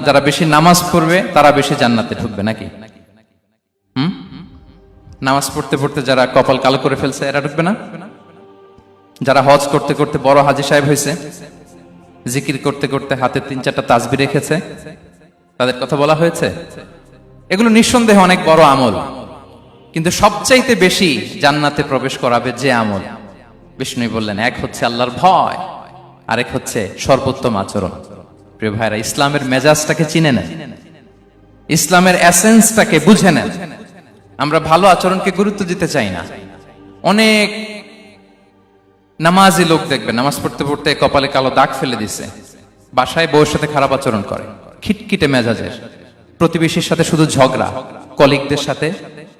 যারা বেশি নামাজ পড়বে তারা বেশি জান্নাতে ঢুকবে নাকি? নামাজ পড়তে পড়তে যারা কপাল কালো করে ফেলছে এরা ঢুকবে না? যারা হজ করতে করতে বড় হাজী সাহেব হয়েছে, জিকির করতে করতে হাতে 3-4টা তাসবিহ রেখেছে, তাদের কথা বলা হয়েছে। এগুলো নিঃসন্দেহে অনেক বড় আমল, কিন্তু সবচাইতে বেশি জান্নাতে প্রবেশ করাবে যে আমল, বিষ্ণু বললেন, এক হচ্ছে আল্লাহর ভয়, আরেক হচ্ছে সর্বোত্তম আচরণ। প্রিয় ভাইরা, ইসলামের মেজাজটাকে চিনে নেন, ইসলামের এসেন্সটাকে বুঝে নেন। আমরা ভালো আচরণকে গুরুত্ব দিতে চাই না। অনেক নামাজি লোক দেখবেন নামাজ পড়তে পড়তে কপালে কালো দাগ ফেলে দিছে, বাসায় বউয়ের সাথে খারাপ আচরণ করে, খিটখিটে মেজাজের, প্রতিবেশীর সাথে শুধু ঝগড়া, কলিগদের সাথে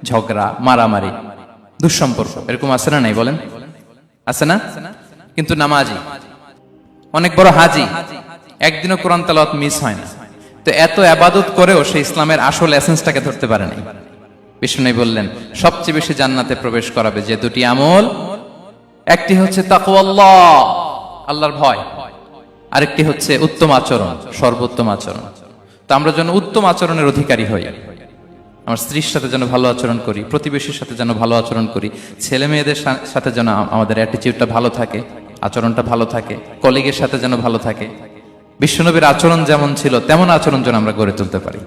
ঝগড়া, মারামারি, দুঃসম্পর্ক, এরকম আছে না নাই বলেন? আছে না? কিন্তু নামাজি, অনেক বড় হাজি, একদিনও কোরআন তেলাওয়াত মিস হয় না, তো এত ইবাদত করেও সে ইসলামের আসল এসেন্সটাকে ধরতে পারে নাই। বিষ্ণু বললেন, সবচেয়ে বেশি জান্নাতে প্রবেশ করাবে যে দুটি আমল, একটি হচ্ছে তাকওয়াল্লাহ, আল্লাহর ভয়, আরেকটি হচ্ছে উত্তম আচরণ, সর্বোত্তম আচরণ। তো আমরা যেন উত্তম আচরণের অধিকারী হই, আমার স্ত্রীর সাথে যেন ভালো আচরণ করি, প্রতিবেশীর সাথে যেন ভালো আচরণ করি, ছেলে মেয়েদের সাথে যেন আমাদের অ্যাটিটিউডটা ভালো থাকে, আচরণটা ভালো থাকে, কলিগের সাথে যেন ভালো থাকে। বিশ্বনবীর আচরণ যেমন ছিল তেমন আচরণ যেন আমরা গড়ে তুলতে পারি।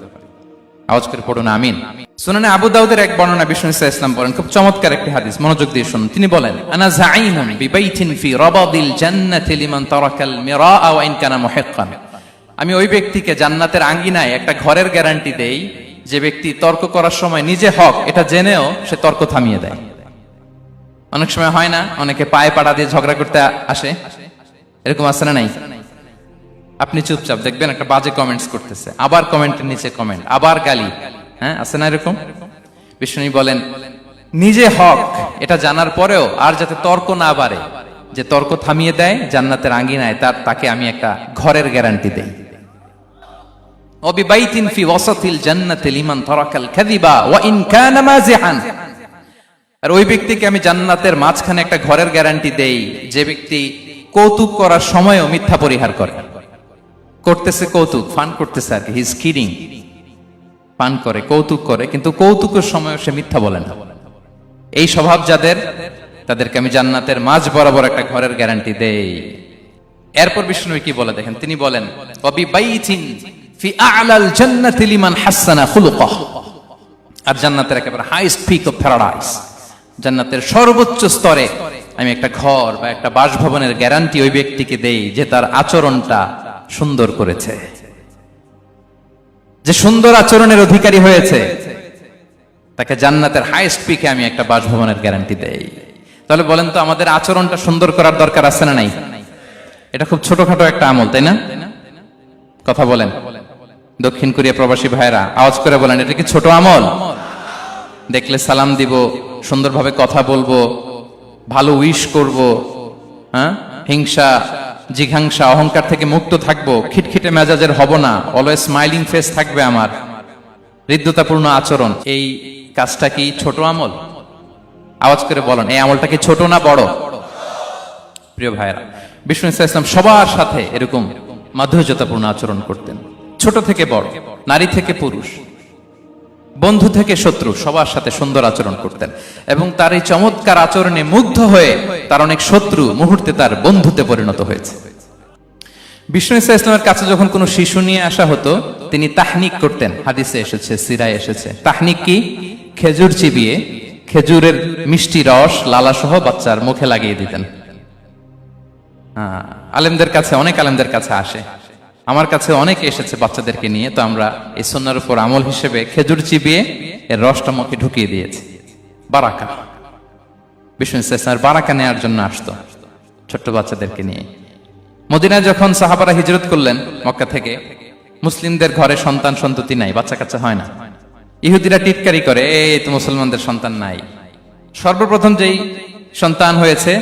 আওয়াজ করে পড়ুন আমিন। সুনানে আবু দাউদের এক বর্ণনা বিষ্ণু ইসলাম বলেন, খুব চমৎকার একটি হাদিস, মনোযোগ দিয়ে শুনুন। তিনি বলেন, আনা যাঈমুন বিবাইতিন ফি রাবাদিল জান্নাতি লিমান তারাকাল মিরাআ ওয়া ইন কানা মুহিক্কান। আমি ওই ব্যক্তিকে জান্নাতের আঙ্গিনায় একটা ঘরের গ্যারান্টি দেই যে ব্যক্তি তর্ক করার সময় নিজে হক এটা জেনেও সে তর্ক থামিয়ে দেয়। অনেক সময় হয় না, অনেকে পায়ে পাড়া দিয়ে ঝগড়া করতে আসে, এরকম আছে না নাই? আপনি চুপচাপ দেখবেন একটা বাজে কমেন্টস করতেছে, আবার কমেন্টের নিচে কমেন্ট, আবার গালি, হ্যাঁ আছে না এরকম? বিষ্ণু বলেন, নিজে হক এটা জানার পরেও আর যাতে তর্ক না বাড়ে, যে তর্ক থামিয়ে দেয় জান্নাতের আঙ্গিনায়, তাকে আমি একটা ঘরের গ্যারান্টি দেই। ওয়াবিবাইতিন ফি ওয়াসাতিল জান্নাতি লিমান তারাকাল কাযিবা ওয়া ইন কানা মাযিহান। আর ওই ব্যক্তিকে আমি জান্নাতের মাঝখানে একটা ঘরের গ্যারান্টি দেই যে ব্যক্তি কৌতুক করার সময়ও মিথ্যা পরিহার করে। করতেছে কৌতুক, ফান করতেছে আর কি, হি ইজ কিডিং, পান করে, কৌতুক করে, কিন্তু কৌতুকের সময় সে মিথ্যা বলে না। এই স্বভাব যাদের, তাদেরকে আমি জান্নাতের মাঝ বরাবর একটা ঘরের গ্যারান্টি দেই। এরপর বিষ্ণু কি বলে দেখেন, তিনি বলেন, ওয়াবিবাইতিন ফি আ'লাল জান্নাতি লিমান হাসানা খুলুকাহু। আর জান্নাতের একেবারে হাইস্ট পিক অফ প্যারাডাইস, জান্নাতের সর্বোচ্চ স্তরে আমি একটা ঘর বা একটা বাসভবনের গ্যারান্টি ওই ব্যক্তিকে দেই যে তার আচরণটা সুন্দর করেছে, যে সুন্দর আচরণের অধিকারী হয়েছে, তাকে জান্নাতের হাইস্ট পিকে আমি একটা বাসভবনের গ্যারান্টি দেই। তাহলে বলেন তো, আমাদের আচরণটা সুন্দর করার দরকার আছে না নাই? এটা খুব ছোটখাটো একটা আমল, তাই না? কথা বলেন, দক্ষিণ কোরিয়া প্রবাসী ভাইরা আওয়াজ করে বলেন, এটা কি ছোট আমল? দেখলে সালাম দিব, সুন্দরভাবে কথা বলবো, ভালো উইশ করব, হ্যাঁ, হিংসা জিঘাংসা অহংকার থেকে মুক্ত থাকবো, খিটখিটে মেজাজের হব না, অলওয়েজ স্মাইলিং ফেস থাকবে আমার, হৃদ্যতাপূর্ণ আচরণ। এই কাজটা কি ছোট আমল? আওয়াজ করে বলেন, এই আমলটা কি ছোট না বড়? প্রিয় ভাইরা, বিষ্ণু ইসলাম সবার সাথে এরকম মাধুর্যতাপূর্ণ আচরণ করতেন, ছোট থেকে বড়, নারী থেকে পুরুষ, বন্ধু থেকে শত্রু, সবার সাথে সুন্দর আচরণ করতেন। এবং তার এই চমৎকার আচরণে মুগ্ধ হয়ে তার অনেক শত্রু মুহূর্তে তার বন্ধুতে পরিণত হয়েছে। বিষ্ণু ইসলামের কাছে যখন কোনো শিশু নিয়ে আসা হতো, তিনি তাহনিক করতেন, হাদিসে এসেছে, সিরায় এসেছে। তাহনিক কি? খেজুর চিবিয়ে খেজুরের মিষ্টি রস লালা সহ বাচ্চার মুখে লাগিয়ে দিতেন। আলেমদের কাছে, অনেক আলেমদের কাছে আসে, আমার কাছে অনেকে এসেছে বাচ্চাদেরকে নিয়ে, তো আমরা এই সুন্নাহর উপর আমল হিসেবে খেজুর চিবিয়ে এর রসটা মুখে ঢুকিয়ে দিয়েছি। বারাকা, বিষ্ণু ইসলামের বারাকা নেওয়ার জন্য আসতো ছোট্ট বাচ্চাদেরকে নিয়ে। মদিনায় যখন সাহাবারা হিজরত করলেন মক্কা থেকে, মুসলিমদের ঘরে সন্তান সন্ততি নাই, বাচ্চা কাচ্চা হয় না। ইহুদিরা টিটকারি করে, এই তো মুসলমানদের সন্তান নাই। সর্বপ্রথম যেই সন্তান হয়েছে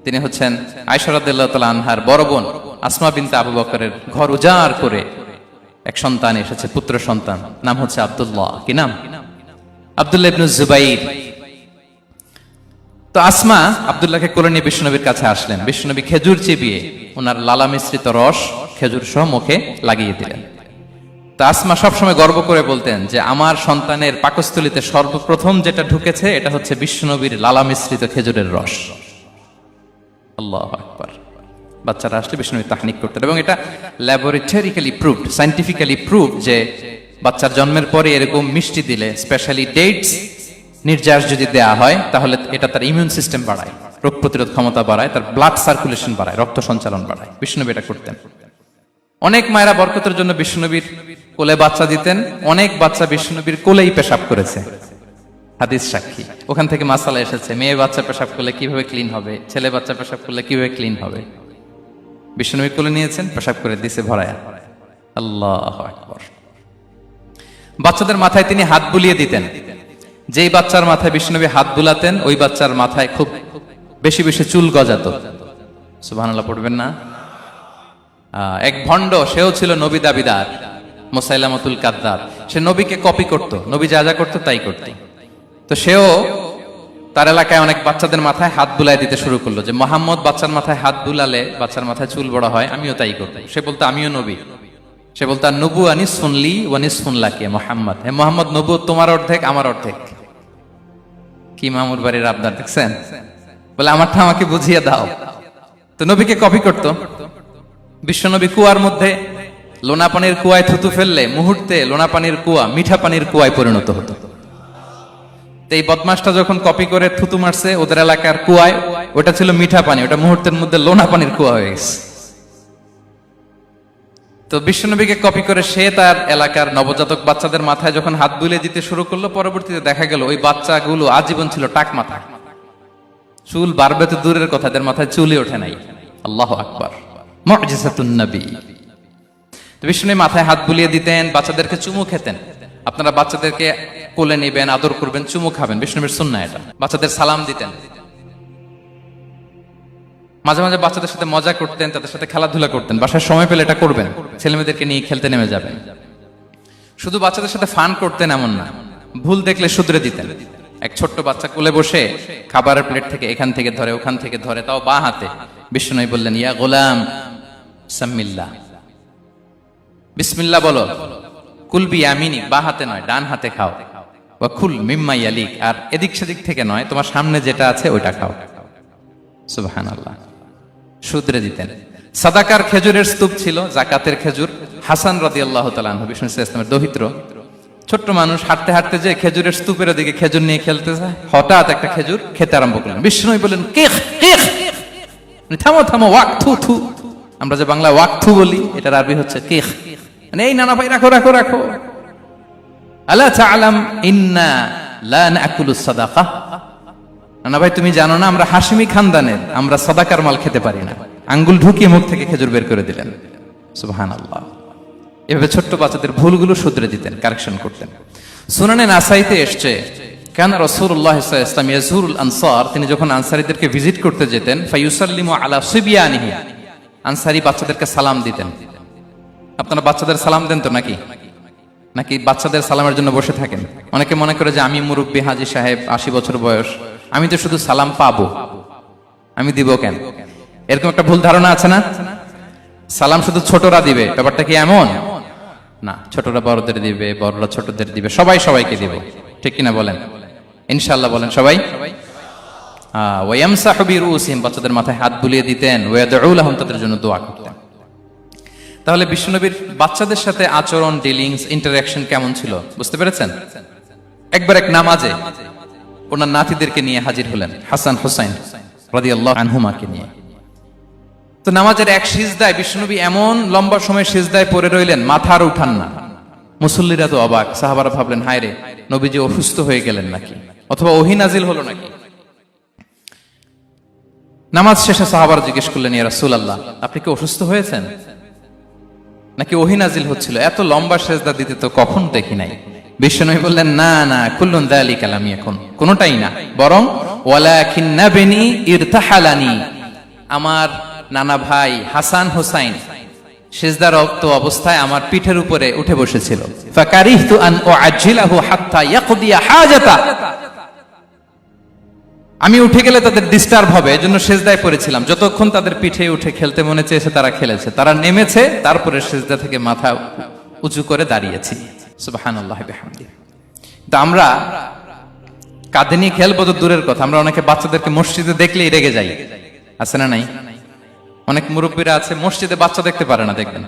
তিনি হচ্ছেন আয়েশা রাদিয়াল্লাহু তাআলা আনহার বড় বোন আসমা বিনতে আবু বকরের ঘর উজাড় করে এক সন্তান এসেছে, পুত্র সন্তান, নাম হচ্ছে আব্দুল্লাহ। কি নাম? আব্দুল্লাহ ইবনে জুবাইর। তো আসমা আব্দুল্লাহকে কোলে নিয়ে বিশ্বনবীর কাছে আসলেন। বিশ্বনবী খেজুর চিবিয়ে ওনার লালা মিশ্রিত রস খেজুর সহ মুখে লাগিয়ে দিলেন। তা আসমা সবসময় গর্ব করে বলতেন যে আমার সন্তানের পাকস্থলীতে সর্বপ্রথম যেটা ঢুকেছে এটা হচ্ছে বিশ্বনবীর লালা মিশ্রিত খেজুরের রস। আল্লাহু আকবার। বাচ্চারা আসলে বিশ্বনবী তাহনিক করতেন এবং এটা ল্যাবরেটরিক্যালি প্রুভড, সায়েন্টিফিক্যালি প্রুভড যে বাচ্চার জন্মের পরে এরকম মিষ্টি দিলে, স্পেশালি ডেটস নির্যাস যদি দেয়া হয়, তাহলে এটা তার ইমিউন সিস্টেম বাড়ায়, রোগ প্রতিরোধ ক্ষমতা বাড়ায়, তার ব্লাড সার্কুলেশন বাড়ায়, রক্ত সঞ্চালন বাড়ায়। বিশ্বনবী এটা করতেন। অনেক মায়েরা বরকতের জন্য বিশ্বনবীর কোলে বাচ্চা দিতেন, অনেক বাচ্চা বিশ্বনবীর কোলেই পেশাব করেছে, হাদিস সাক্ষী। ওখান থেকে মাসালা এসেছে, মেয়ে বাচ্চা পেশাব করলে কিভাবে ক্লিন হবে, ছেলে বাচ্চা পেশাব করলে কিভাবে ক্লিন হবে। বিশ্বনবী কোলে নিয়েছেন, পেশাব করে দিছে ভরায়া। আল্লাহু আকবার। বাচ্চাদের মাথায় তিনি হাত বুলিয়ে দিতেন। যেই বাচ্চার মাথায় বিশ্বনবী হাত বুলাতেন, ওই বাচ্চার মাথায় খুব বেশি বেশি চুল গজাতো। সুবহানাল্লাহ পড়বেন না? এক ভণ্ড, সেও ছিল নবী দাবিদার, মুসাইলামাতুল কাযযাব। সে নবীকে কপি করত, নবী যা যা করতো তাই করত। তো সেও তার এলাকায় অনেক বাচ্চাদের মাথায় হাত বুলাই দিতে শুরু করলো, যে মোহাম্মদ বাচ্চার মাথায় হাত বুলালে বাচ্চার মাথায় চুল বড় হয়, আমিও তাই করব। সে বলতো আমিও নবী। সে বলতো নবু আনিস শুনলি ওয়ানিস শুনলাকে মোহাম্মদ, হে মোহাম্মদ, নবু তোমার অর্ধেক আমার অর্ধেক। কি মামুর বাড়ির আবদার দেখছেন? বলে আমারটা আমাকে বুঝিয়ে দাও। তো নবীকে কপি করত। বিশ্বনবী কুয়ার মধ্যে লোনা পানির কুয়ায় থুতু ফেললে মুহূর্তে লোনা পানির কুয়া মিঠা পানির কুয়ায় পরিণত হতো। এই বদমাসটা যখন কপি করে থুতু মারছে ওদের এলাকার কুয়ায়, ওটা ছিল মিঠা পানি, ওটা মুহূর্তের মধ্যে লোনা পানির কুয়া হয়ে গেছে। তো বিশ্বনবীকে কপি করে সে তার এলাকার নবজাতক বাচ্চাদের মাথায় যখন হাত বুলিয়ে দিতে শুরু করলো, পরবর্তীতে দেখা গেল ওই বাচ্চাগুলো আজীবন ছিল টাক মাথা। চুল বাড়বে তো দূরের কথা, এদের মাথায় চুলই ওঠে নাই। আল্লাহু আকবার। মুজিজাতুন নবী। তো বিশ্বনবী মাথায় হাত বুলিয়ে দিতেন, বাচ্চাদেরকে চুমু খেতেন। আপনারা বাচ্চাদেরকে কোলে নেবেন, আদর করবেন, চুমু খাবেন, বিশ্বনবীর সুন্নাহ এটা। বাচ্চাদের সালাম দিতেন। মাঝে মাঝে বাচ্চাদের সাথে মজা করতেন, তাদের সাথে খেলাধুলা করতেন। বাসায় সময় পেলে এটা করবেন, ছেলেমেয়েদেরকে নিয়ে খেলতে নেমে যাবেন। শুধু বাচ্চাদের সাথে ফান করতেন এমন না, ভুল দেখলে শুধরে দিতেন। এক ছোট্ট বাচ্চা কোলে বসে খাবারের প্লেট থেকে এখান থেকে ধরে ওখান থেকে ধরে, তাও বাঁ হাতে। বিশ্বনবী বললেন, ইয়া গোলাম সাম্মিল্লাহ, বিসমিল্লাহ বলো। কুলবি ইয়ামিনিক, বাঁ হাতে নয় ডান হাতে খাও। ওয়া কুল মিম্মা ইয়ালিক, আর এদিক সেদিক থেকে নয়, তোমার সামনে যেটা আছে ওইটা খাও। সুবহানাল্লাহ। শুধরে দিতেন। সাদাকার খেজুরের স্তূপ ছিল, জাকাতের খেজুর। হাসান রাদিয়াল্লাহু তাআলা আনহু, বিষ্ণু ইসলামের দহিত্র, ছোট্ট মানুষ, হাঁটতে হাঁটতে যে খেজুরের স্তূপের দিকে খেজুর নিয়ে খেলতেছে, হঠাৎ একটা খেজুর খেতে আরম্ভ করলেন। বিষ্ণু বললেন, কিখ কিখ, থামো থামো, ওয়াক থু থু। আমরা যে বাংলা ওয়াক থু বলি, এটার আরবি হচ্ছে কিখ। মানে এই নানা ভাই রাখো রাখো রাখো। আলা তাআলাম ইন্না লা নাকুলুস সাদাকা, নানা ভাই তুমি জানো না আমরা হাশিমি খানদানের, আমরা সাদাকার মাল খেতে পারি না। আঙ্গুল ঢুকিয়ে মুখ থেকে খেজুর বের করে দিলেন। সুবহানাল্লাহ। এভাবে ছোট্ট বাচ্চাদের ভুলগুলো শুধরে দিতেন, কারেকশন করতেন। সুনানে নাসাইতে এসছে, কানা রাসূলুল্লাহ সাল্লাল্লাহু আলাইহি ওয়াসাল্লাম ইয়াজুরুল আনসার, তিনি যখন আনসারীদেরকে ভিজিট করতে যেতেন, ফায়ুসাল্লিমু আলা সিবিয়ানিহি, আনসারী বাচ্চাদেরকে সালাম দিতেন। আপনারা বাচ্চাদের সালাম দেন তো নাকি? নাকি বাচ্চাদের সালামের জন্য বসে থাকেন? অনেকে মনে করে যে আমি মুরব্বী হাজী সাহেব, 80 বছর বয়স, আমি তো শুধু সালাম পাবো, আমি দিব কেন? এরকম একটা ভুল ধারণা আছে না? সালাম শুধু ছোটরা দিবে, ব্যাপারটা কি এমন না। ছোটরা বড়দের দিবে, বড়রা ছোটদের দিবে, সবাই সবাইকে দিবে। ঠিক কিনা বলেন? ইনশাআল্লাহ বলেন সবাই। ওয়ায়ামসাহু বিরুসিহিম, বাচ্চাদের মাথায় হাত বুলিয়ে দিতেন। ওয়ায়াদউ লাহুম, তাদের জন্য দোয়া করতেন। তাহলে বিশ্বনবীর বাচ্চাদের সাথে আচরণ, ডিলিংস, ইন্টারঅ্যাকশন কেমন ছিল বুঝতে পেরেছেন? একবার এক নামাজে ওনার নাতিদেরকে নিয়ে হাজির হলেন, হাসান হুসাইন রাদিয়াল্লাহু আনহুমাকে নিয়ে। তো নামাজের এক সিজদায় বিশ্বনবী এমন লম্বা সময় সিজদায় পড়ে রইলেন, মাথা আর উঠান না। মুসল্লিরা তো অবাক, সাহাবারা ভাবলেন হায় রে, নবীজি অসুস্থ হয়ে গেলেন নাকি, অথবা ওহী নাজিল হলো নাকি। নামাজ শেষে সাহাবারা জিজ্ঞেস করলেন, ইয়া রাসূলুল্লাহ, আপনি কি অসুস্থ হয়েছেন নাকি ওহী নাজিল হচ্ছিল? এত লম্বা সিজদা দিতে তো কখন দেখি নাই। বিশ্বনবী বললেন, না না, কুল্লুন যালিকা লাম ইয়াকুন, কোনটাই না, বরং ওয়ালাকিন্না বিনি ইরতাহালানি, আমার নানা ভাই হাসান হুসাইন সিজদারত অবস্থায় আমার পিঠের উপরে উঠে বসেছিল। ফাকারিহতু আন উআজ্জিলাহু হাত্তা ইয়াকদিয়া হাজাতা, আমি উঠে গেলে তাদের ডিস্টার্ব হবে, এজন্য সিজদায় পড়েছিলাম। যতক্ষণ তাদের পিঠে উঠে খেলতে মনে চেয়েছে তারা খেলেছে, তারা নেমেছে, তারপরে সিজদা থেকে মাথা উঁচু করে দাঁড়িয়েছি। সুবহানাল্লাহি বিহামদিহি। তো আমরা কাঁধে নিয়ে খেলবো তো দূরের কথা, আমরা অনেকে বাচ্চাদেরকে মসজিদে দেখলেই রেগে যাই, আছে না নাই? অনেক মুরব্বীরা আছে মসজিদে বাচ্চা দেখতে পারে না, দেখবেন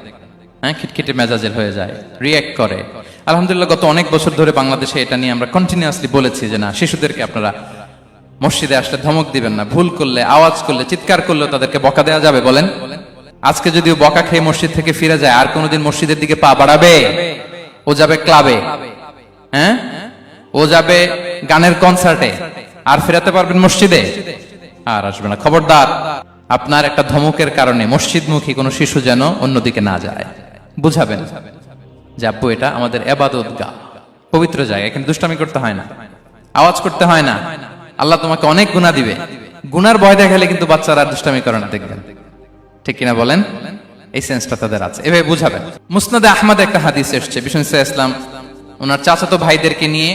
হ্যাঁ, খিটখিটে মেজাজের হয়ে যায়, রিয়্যাক্ট করে। আলহামদুলিল্লাহ গত অনেক বছর ধরে বাংলাদেশে এটা নিয়ে আমরা কন্টিনিউয়াসলি বলেছি যে না, শিশুদেরকে আপনারা মসজিদে আসলে ধমক দিবেন না, ভুল করলে, আওয়াজ করলে, চিৎকার করলেও তাদেরকে বকা দেওয়া যাবে? বলেন। আজকে যদিও বকা খেয়ে মসজিদ থেকে ফিরে যায়, আর কোনোদিন মসজিদের দিকে পা বাড়াবে? ও যাবে ক্লাবে, হ্যাঁ, ও যাবে গানের কনসার্টে, আর ফেরাতে পারবেন মসজিদে? আর আসবে না। খবরদার, আপনার একটা ধমকের কারণে মসজিদমুখী কোনো শিশু যেন অন্যদিকে না যায়। বুঝাবেন যে আব্বু এটা আমাদের ইবাদতগাহ, পবিত্র জায়গা, এখানে দুষ্টামি করতে হয় না, আওয়াজ করতে হয় না, আল্লাহ তোমাকে অনেক গুনাহ দিবে। গুনার ভয় দেখালে কিন্তু বাচ্চারা দুষ্টামি করে না, দেখবেন, ঠিক কিনা বলেন? এই সেন্সটা তাদের আছে, এভাবে বুঝাবেন। মুসনাদে আহমদে একটা হাদিস এসেছে, বিষ্ণু ইসলাম ওনার চাচাতো ভাইদেরকে নিয়ে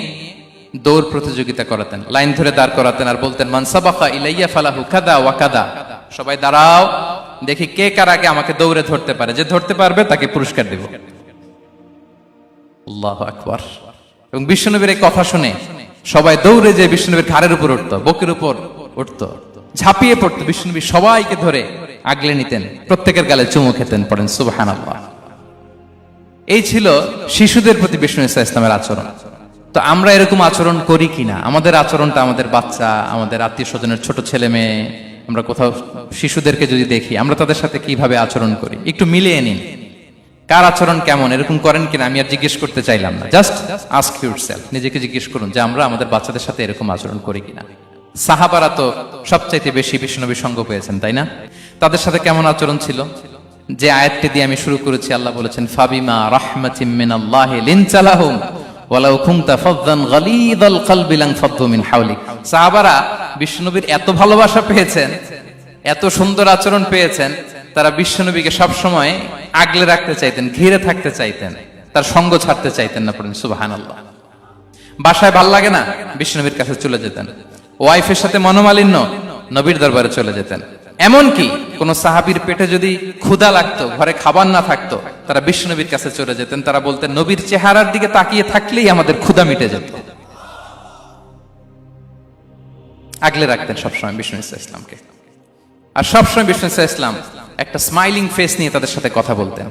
দৌড় প্রতিযোগিতা করাতেন, লাইন ধরে দাঁড় করাতেন আর বলতেন মান সাবাকা ইলাইয়া ফালাহু কাদা ওয়া কাদা, সবাই দাঁড়াও, দেখি কে কার আগে আমাকে দৌড়ে ধরতে পারে, যে ধরতে পারবে তাকে পুরস্কার দেব। আল্লাহু আকবার। এবং বিশ্বনবীর এই কথা শুনে সবাই দৌড়ে যে বিশ্বনবীর ঘাড়ের উপর উঠতো, বুকের উপর উঠতো, ঝাঁপিয়ে পড়তো, বিশ্বনবী সবাইকে ধরে আগলে নিতেন, প্রত্যেকের গালে চুমু খেতেন। পড়েন সুবহানাল্লাহ। এই ছিল শিশুদের প্রতি বিষ্ণু ইসলামের আচরণ। তো আমরা এরকম আচরণ করি কিনা? আমাদের আচরণটা আমাদের বাচ্চা, আমাদের আত্মীয় স্বজনের ছোট ছেলে মেয়ে, আমরা কোথাও শিশুদেরকে যদি দেখি, আমরা তাদের সাথে কিভাবে আচরণ করি একটু মিলিয়ে নিন। কার আচরণ কেমন, এরকম করেন কিনা আমি আর জিজ্ঞেস করতে চাইলাম না, জাস্ট আস্ক ইউরসেলফ, নিজেকে জিজ্ঞেস করুন যে আমরা আমাদের বাচ্চাদের সাথে এরকম আচরণ করি কিনা। সাহাবারা তো সবচাইতে বেশি বিশ্বনবীর সঙ্গ পেয়েছেন, তাই না? তাদের সাথে কেমন আচরণ ছিল? যে আয়াতটি দিয়ে আমি শুরু করেছি, আল্লাহ বলেছেন ফাবিমা রাহমাতিম মিনাল্লাহি লিনতা লাহুম ওয়ালাউ কুনতা ফাযযান গালিযাল কলবি লানফাদ্দু মিন হাওলিক। সাহাবারা বিশ্বনবীর এত ভালোবাসা পেয়েছেন, এত সুন্দর আচরণ পেয়েছেন, তারা বিশ্বনবীকে সব সময় আগলে রাখতে চাইতেন, ঘিরে থাকতে চাইতেন, তার সঙ্গ ছাড়তে চাইতেন না। পড়েন সুবহানাল্লাহ। বাসায় ভাল লাগে না, বিশ্বনবীর কাছে চলে যেতেন। ওয়াইফের সাথে মনোমালিন্য, নবীর দরবারে চলে যেতেন। এমনকি কোন সাহাবীর পেটে যদি ক্ষুধা লাগতো, ঘরে খাবার না থাকতো, তারা বিশ্বনবীর কাছে চলে যেতেন। তারা বলতেন নবীর চেহারার দিকে তাকিয়ে থাকলেই আমাদের ক্ষুধা মিটে যেত। আগলে রাখতেন সবসময় বিষ্ণু ইসলামকে। আর সবসময় বিষ্ণু ইসলাম একটা স্মাইলিং ফেস নিয়ে তাদের সাথে কথা বলতেন,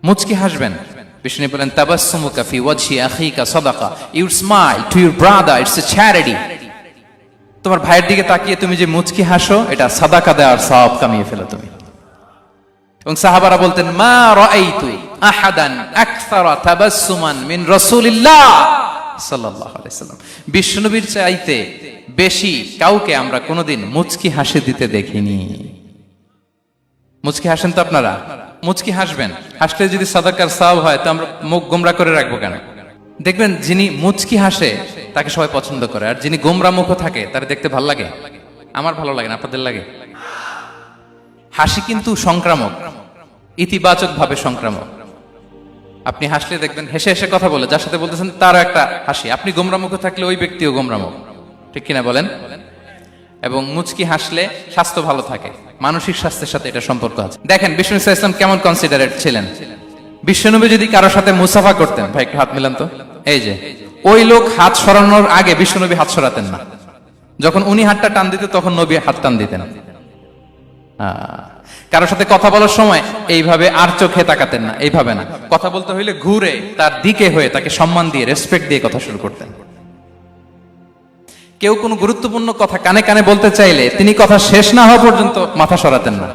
মুচকি হাসবেন। বিষ্ণু বলেন তাবাসসুমুকা ফি ওয়াজহি আখিকা সাদাকা, you smile to your brother, it's a charity. তোমার ভাইয়ের দিকে তাকিয়ে তুমি যে মুচকি হাসো, এটা সাদাকা দেওয়ার সওয়াব কামিয়ে ফেলো তুমি। এবং সাহাবারা বলতেন মা রাআইতু আহাদান আকসারা তাবাসসুমান মিন রাসূলিল্লাহ সাল্লাল্লাহু আলাইহি সাল্লাম। বিশ্বনবীর চাইতে বেশি কাউকে আমরা কোনোদিন মুচকি হাসি দিতে দেখিনি। মুচকি হাসেন তো আপনারা? মুচকি হাসবেন, হাসলে যদি সাদাকার সওয়াব হয় তো আমরা মুখ গোমরা করে রাখবো কেন? দেখবেন যিনি মুচকি হাসে তাকে সবাই পছন্দ করে, আর যিনি গোমরা মুখ থাকে তার দেখতে ভালো লাগে। আমার ভালো লাগে না, আপনাদের লাগে? হাসি কিন্তু সংক্রামক, ইতিবাচক ভাবে সংক্রামক। আপনি হাসলে দেখবেন হেসে হেসে কথা বলে, যার সাথে বলতেছেন তারও একটা হাসি। আপনি গোমরা মুখ থাকলে ওই ব্যক্তিও গোমরা মুখ, ঠিক কিনা বলেন? এবং মুচকি হাসলে স্বাস্থ্য ভালো থাকে, মানসিক স্বাস্থ্যের সাথে এটা সম্পর্ক আছে। দেখেন বিষ্ণু ইসলাম কেমন কনসিডারেট ছিলেন। বিশ্বনবী যদি কারোর সাথে মুসাফা করতেন, ভাই একটু হাত মিলান তো, এই যে ওই লোক হাত সরানোর আগে বিশ্বনবী হাত সরাতেন না। যখন উনি হাতটা টান দিতেন তখন নবী হাত টান দিতেন। কারোর সাথে কথা বলার সময় এইভাবে আর চোখে তাকাতেন না, এইভাবে না। কথা বলতে হইলে ঘুরে তার দিকে হয়ে তাকে সম্মান দিয়ে, রেসপেক্ট দিয়ে কথা শুরু করতেন। কেউ কোনো গুরুত্বপূর্ণ কথা কানে কানে বলতে চাইলে তিনি কথা শেষ না হওয়া পর্যন্ত মাথা সরাতেন না।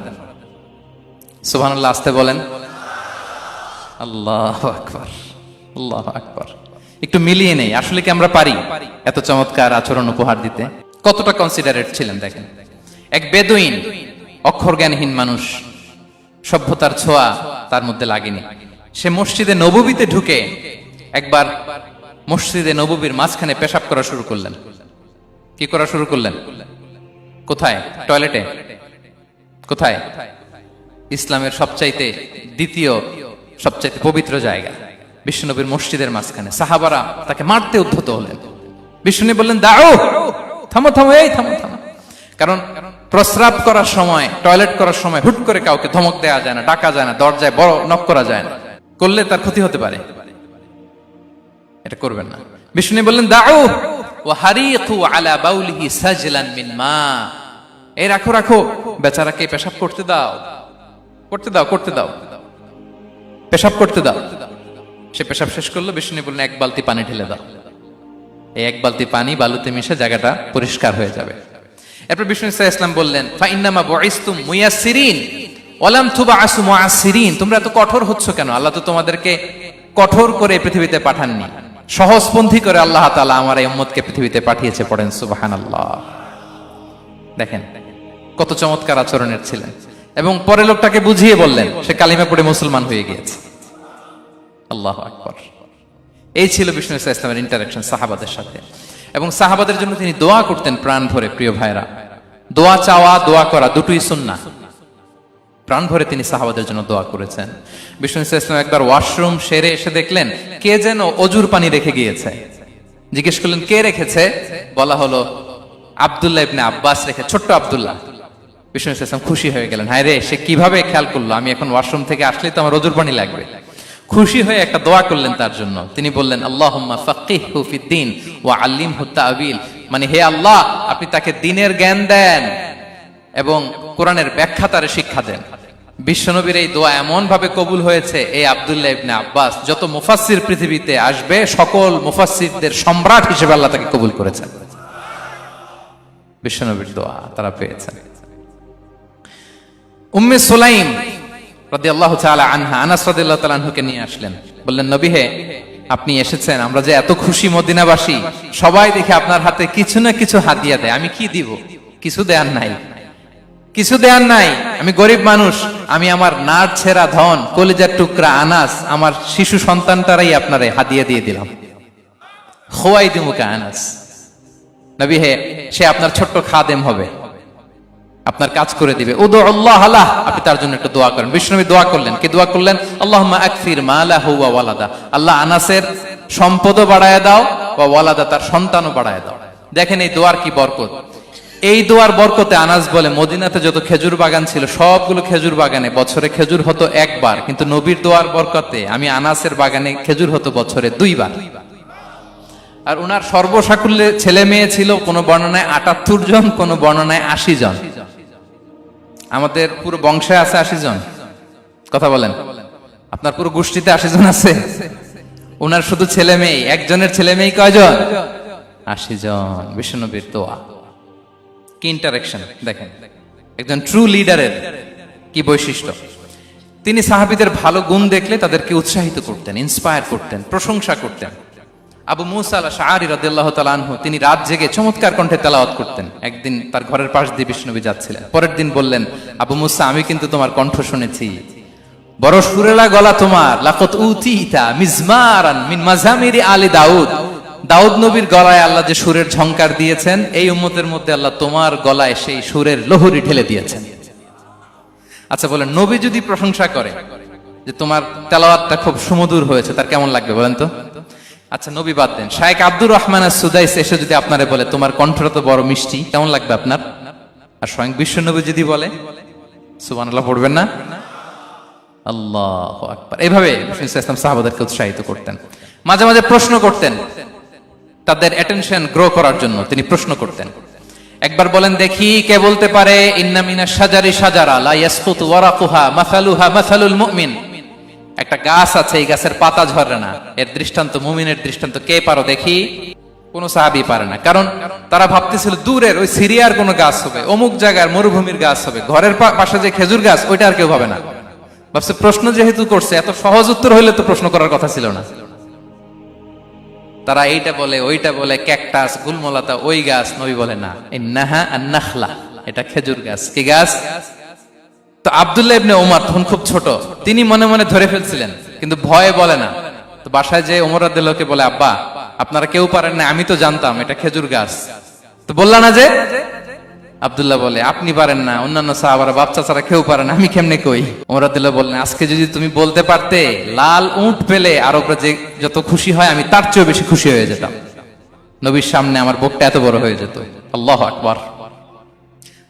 সুবহানাল্লাহ, আসতে বলেন। আল্লাহু আকবার, আল্লাহু আকবার। একটু মিলিয়ে নেই, আসলে কি আমরা পারি এত চমৎকার আচরণ উপহার দিতে? কতটা কনসিডারেট ছিলেন দেখেন। এক বেদুইন, অক্ষর জ্ঞানহীন মানুষ, সভ্যতার ছোঁয়া তার মধ্যে লাগেনি। সে মসজিদে নববীতে ঢুকে একবার মসজিদে নববীর মাঝখানে পেশাব করা শুরু করলেন। কি করা শুরু করলেন? কোথায়? টয়লেটে? কোথায়? ইসলামের সবচাইতে দ্বিতীয় সবচাইতে পবিত্র জায়গা বিশ্বনবীর মসজিদের মাঝখানে। সাহাবারা তাকে মারতে উদ্ধত হলেন। বিশ্বনবী বললেন দাও, থামো থামো, এই থামো থামো। কারণ প্রস্রাব করার সময়, টয়লেট করার সময় হুট করে কাউকে ধমক দেওয়া যায় না, ডাকা যায় না, দরজায় বড় নক করা যায় না। করলে তার ক্ষতি হতে পারে, এটা করবেন না। বিষ্ণু বললেন দাউ ওয়া হারিকু আলা বাউলিহি সাজলান মিন মা, এই রাখো রাখো, বেচারাকে পেশাব করতে দাও, করতে দাও, করতে দাও, পেশাব করতে দাও। সে পেশাব শেষ করলো, বিষ্ণু বললেন এক বালতি পানি ঢেলে দাও। এই এক বালতি পানি বালুতে মিশে জায়গাটা পরিষ্কার হয়ে যাবে। এরপর বিষ্ণু ইসলাম বললেন ফা ইন্নামা বুইসতুম মুয়াসসিরিন ওয়া লাম তুবআসু মুআসসিরিন, তোমরা এত কঠোর হচ্ছ কেন? আল্লাহ তো তোমাদেরকে কঠোর করে পৃথিবীতে পাঠাননি, সহজপন্থী করে আল্লাহ তাআলা আমার এই উম্মতকে পৃথিবীতে পাঠিয়েছে। পড়েন সুবহানাল্লাহ। দেখেন কত চমৎকার আচরণের ছিলেন। এবং পরে লোকটাকে বুঝিয়ে বললেন, সে কালিমা পড়ে মুসলমান হয়ে গিয়েছে। আল্লাহু আকবার। এই ছিল বিষ্ণু ইসলামের ইন্টারাকশন সাহাবাদের সাথে। এবং সাহাবাদের জন্য তিনি দোয়া করতেন প্রাণ ভরে। প্রিয় ভাইরা, দোয়া চাওয়া, দোয়া করা দুটোই সুন্নাহ। প্রাণ ভরে তিনি সাহাবাদের জন্য দোয়া করেছেন। বিষ্ণু ইসলাম একবার ওয়াশরুম সেরে এসে দেখলেন কে যেন অজুর পানি রেখে গিয়েছে। জিজ্ঞেস করলেন কে রেখেছে? বলা হলো আব্দুল্লাহ ইবনে আব্বাস রেখে, ছোট্ট আব্দুল্লাহ। বিষ্ণু ইসলাম খুশি হয়ে গেলেন, হায় রে, সে কিভাবে খেয়াল করলো, আমি এখন ওয়াশরুম থেকে আসলেই তো আমার অজুর পানি লাগবে। খুশি হয়ে একটা দোয়া করলেন তার জন্য। তিনি বললেন আল্লাহুম্মা ফাক্কিহহু ফিদ্দীন ওয়া আল্লিমহু তা'ওয়িল, মানে হে আল্লাহ, আপনি তাকে দ্বীনের জ্ঞান দেন এবং কোরআনের ব্যাখ্যা তারে শিক্ষা দেন। বিশ্বনবীর এই দোয়া এমন ভাবে কবুল হয়েছে, এই আব্দুল্লাহ ইবনে আব্বাস যত মুফাসসির পৃথিবীতে আসবে সকল মুফাসসিরদের সম্রাট হিসেবে আল্লাহ তাকে কবুল করেছেন। বিশ্বনবীর দোয়া তারা পেয়েছেন। উম্মে সুলাইম রাদিয়াল্লাহু তাআলা আনহা আনাস রাদিয়াল্লাহু তাআলা আনহুকে নিয়ে আসলেন, বললেন নবী হে, আপনি এসেছেন, আমরা যে এত খুশি মদিনাবাসী, সবাই দেখে আপনার হাতে কিছু না কিছু হাদিয়া দেয়, আমি কি দিব? কিছু দেয়ার নাই, কিছু দেয়ার নাই, আমি গরিব মানুষ, আমি আমার নার ছেঁড়া ধন, কলিজার টুকরা আনাস, আমার শিশু সন্তানটারাই আপনারে হাদিয়া দিয়ে দিলাম। খুয়াইদিমুকা আনাস, নবী হে, সে আপনার ছোট্ট খাদেম হবে, আপনার কাজ করে দিবে। উদু আল্লাহ আলাহ, আপনি তার জন্য একটু দোয়া করেন। বিষ্ণুনবী দোয়া করলেন, কি দোয়া করলেন? আল্লাহুম্মা আকসির মালাহু ওয়া ওয়ালাদা, আল্লাহ আনাসের সম্পদও বাড়ায় দাও, ওয়া ওয়ালাদা, তার সন্তানও বাড়ায় দাও। দেখেন এই দোয়ার কি বরকত। এই দোয়ার বরকতে আনাস বলে মদিনাতে যত খেজুর বাগান ছিল সবগুলো খেজুর বাগানে বছরে খেজুর হতো একবার, কিন্তু নবীর দোয়ার বরকতে আমি আনাসের বাগানে খেজুর হতো বছরে 2 বার। আর উনার সর্বসাকুল্যে ছেলে মেয়ে ছিল, কোন বর্ণনায় 78 জন, কোন বর্ণনায় 80 জন। আমাদের পুরো বংশে আছে 80 জন, কথা বলেন। আপনার পুরো গোষ্ঠীতে 80 জন আছে? উনার শুধু ছেলে মেয়ে, একজনের ছেলে মেয়ে কয়জন? 80 জন। বিশ্বনবীর দোয়া কি ইন্টারেকশন দেখেন, একজন ট্রু লিডারের কি বৈশিষ্ট্য। তিনি সাহাবীদের ভালো গুণ দেখলে তাদেরকে উৎসাহিত করতেন, ইন্সপায়ার করতেন, প্রশংসা করতেন। আবু মুসা আল-আশআরী রাদিয়াল্লাহু তাআলা আনহু, তিনি রাত জেগে চমৎকার কণ্ঠে তেলাওয়াত করতেন। একদিন তার ঘরের পাশ দিয়ে বিষ্ণুনবী যাচ্ছিলেন, পরের দিন বললেন, আবু মুসা, আমি কিন্তু তোমার কণ্ঠ শুনেছি, বড় সুরেলা গলা তোমার। লাকাত উতিতা মিজমারান মিন মাজামিরি আলি দাউদ, দাউদ নবীর গলায় আল্লাহ যে সুরের ঝংকার দিয়েছেন, এই উম্মতের মধ্যে আল্লাহ তোমার গলায় সেই সুরের লহরী ঢেলে দিয়েছেন। আচ্ছা বলেন, নবী যদি প্রশংসা করে যে তোমার তেলাওয়াতটা খুব সুমধুর হয়েছে, তার কেমন লাগবে বলেন তো? আচ্ছা নবী বাদ দেন, শায়েখ আব্দুর রহমান আস-সুদাইস এসে যদি আপনারে বলে তোমার কণ্ঠটা তো বড় মিষ্টি, কেমন লাগবে আপনার? আর স্বয়ং বিশ্বনবী যদি বলে, সুবহানাল্লাহ পড়বেন না? আল্লাহু আকবার। এইভাবে ইসলাম সাহাবাদেরকে উৎসাহিত করতেন। মাঝে মাঝে প্রশ্ন করতেন, তাদের অ্যাটেনশন গ্রো করার জন্য তিনি প্রশ্ন করতেন। একবার বলেন দেখি, কে বলতে পারে ইন্না মিনাশ শাজারি শাজারা লা ইয়াসকুতু ওয়ারাকুহা মাসালুহা মাসালুল মুমিন, একটা গাছ আছে, এই গাছের পাতা ঝরে না, এর দৃষ্টান্ত মুমিনের দৃষ্টান্ত। কে পারো দেখি? কোন সাহাবী পারে না, কারণ তারা ভাবতেছিল দূরের ওই সিরিয়ার কোন গাছ হবে, অমুক জায়গার মরুভূমির গাছ হবে, ঘরের পাশে যে খেজুর গাছ ওইটা আর কেউ ভাবে না। ভাবছে প্রশ্ন যেহেতু করছে, এত সহজ উত্তর হইলে তো প্রশ্ন করার কথা ছিল না। তারা এইটা বলে, ওইটা বলে, ক্যাকটাস, গুলমলাতা, ওই গাছ। নবী বলে না, ইন্নাহা আন-নাখলা, এটা খেজুর গাছ। কি গাছ? তো আব্দুল্লাহ ইবনে ওমর তখন খুব ছোট, তিনি মনে মনে ধরে ফেলছিলেন, কিন্তু ভয়ে বলে না। তো বাসায় যে ওমর রাদিয়াল্লাহু কে বলে, আব্বা আপনারা কেউ পারেন না, আমি তো জানতাম এটা খেজুর গাছ, তো বললা না যে? আব্দুল্লাহ বলে, আপনি পারেন না, অন্যান্য সাহাবারা বাচ্চা ছাড়া কেউ পারে না, আমি কেমনে কই? ওমর রাদিয়াল্লাহু বললেন, আজকে যদি তুমি বলতে পারতে, লাল উট পেলে আরবরা যে যত খুশি হয় আমি তার চেয়েও বেশি খুশি হয়ে যেতাম। নবীর সামনে আমার বুকটা এত বড় হয়ে যেত। আল্লাহু আকবার।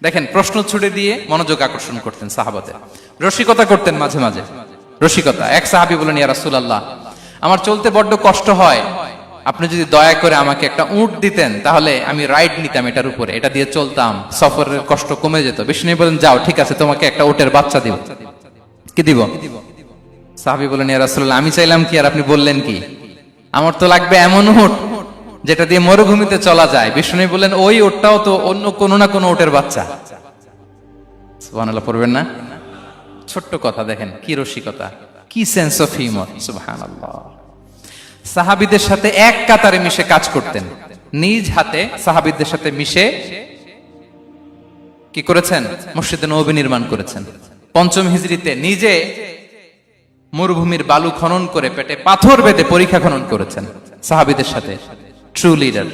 দেখেন প্রশ্ন ছুড়ে দিয়ে মনোযোগ আকর্ষণ করতেন সাহাবাদের, রসিকতা করতেন মাঝে মাঝে। রসিকতা। এক সাহাবী বলেন, ইয়া রাসূলুল্লাহ, আমার চলতে বড্ড কষ্ট হয়, আপনি যদি দয়া করে আমাকে একটা উট দিতেন তাহলে আমি রাইড নিতাম এটার উপরে, এটা দিয়ে চলতাম, সফরের কষ্ট কমে যেত। বিষ্ণু বলেন, যাও, ঠিক আছে, তোমাকে একটা উটের বাচ্চা দিব। কি দিব? সাহাবী বলেন, ইয়া রাসূলুল্লাহ, আমি চাইলাম কি আর আপনি বললেন কি? আমার তো লাগবে এমন উট যেটা দিয়ে মরুভূমিতে চলা যায়। বিষ্ণু বলেন, ওই উটটাও তো অন্য কোনো না কোনো উটের বাচ্চা। সুবহানাল্লাহ পড়বেন না? ছোট্ট কথা, দেখেন কি রসিকতা, কি সেন্স অফ হিউমার। সুবহানাল্লাহ। সাহাবীদের সাথে এক কাতারে মিশে কাজ করতেন, নিজ হাতে সাহাবীদের সাথে মিশে কি করেছেন? মসজিদে নববী নির্মাণ করেছেন। পঞ্চম হিজরিতে নিজে মরুভূমির বালু খনন করে পেটে পাথর বেঁধে পরীক্ষা খনন করেছেন সাহাবীদের সাথে। True leader.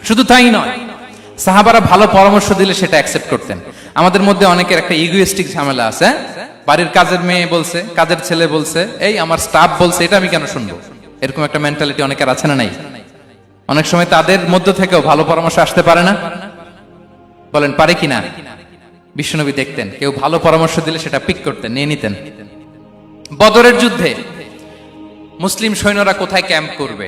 শুধু তাই নয়, সাহাবারা ভালো পরামর্শ দিলে সেটা অ্যাকসেপ্ট করতেন। আমাদের মধ্যে অনেকের একটা ইগোইস্টিক ঝামেলা আছে, বাড়ির কাজের মেয়ে বলছে, কাজের ছেলে বলছে, এই আমার স্টাফ বলছে, এটা আমি কেন শুনবো? এরকম একটা মেন্টালিটি অনেকের আছে না নাই? অনেক সময় তাদের মধ্য থেকেও ভালো পরামর্শ আসতে পারে না? বলেন পারে কিনা? বিশ্বনবী দেখতেন কেউ ভালো পরামর্শ দিলে সেটা পিক করতেন, নিয়ে নিতেন। বদরের যুদ্ধে মুসলিম সৈন্যরা কোথায় ক্যাম্প করবে,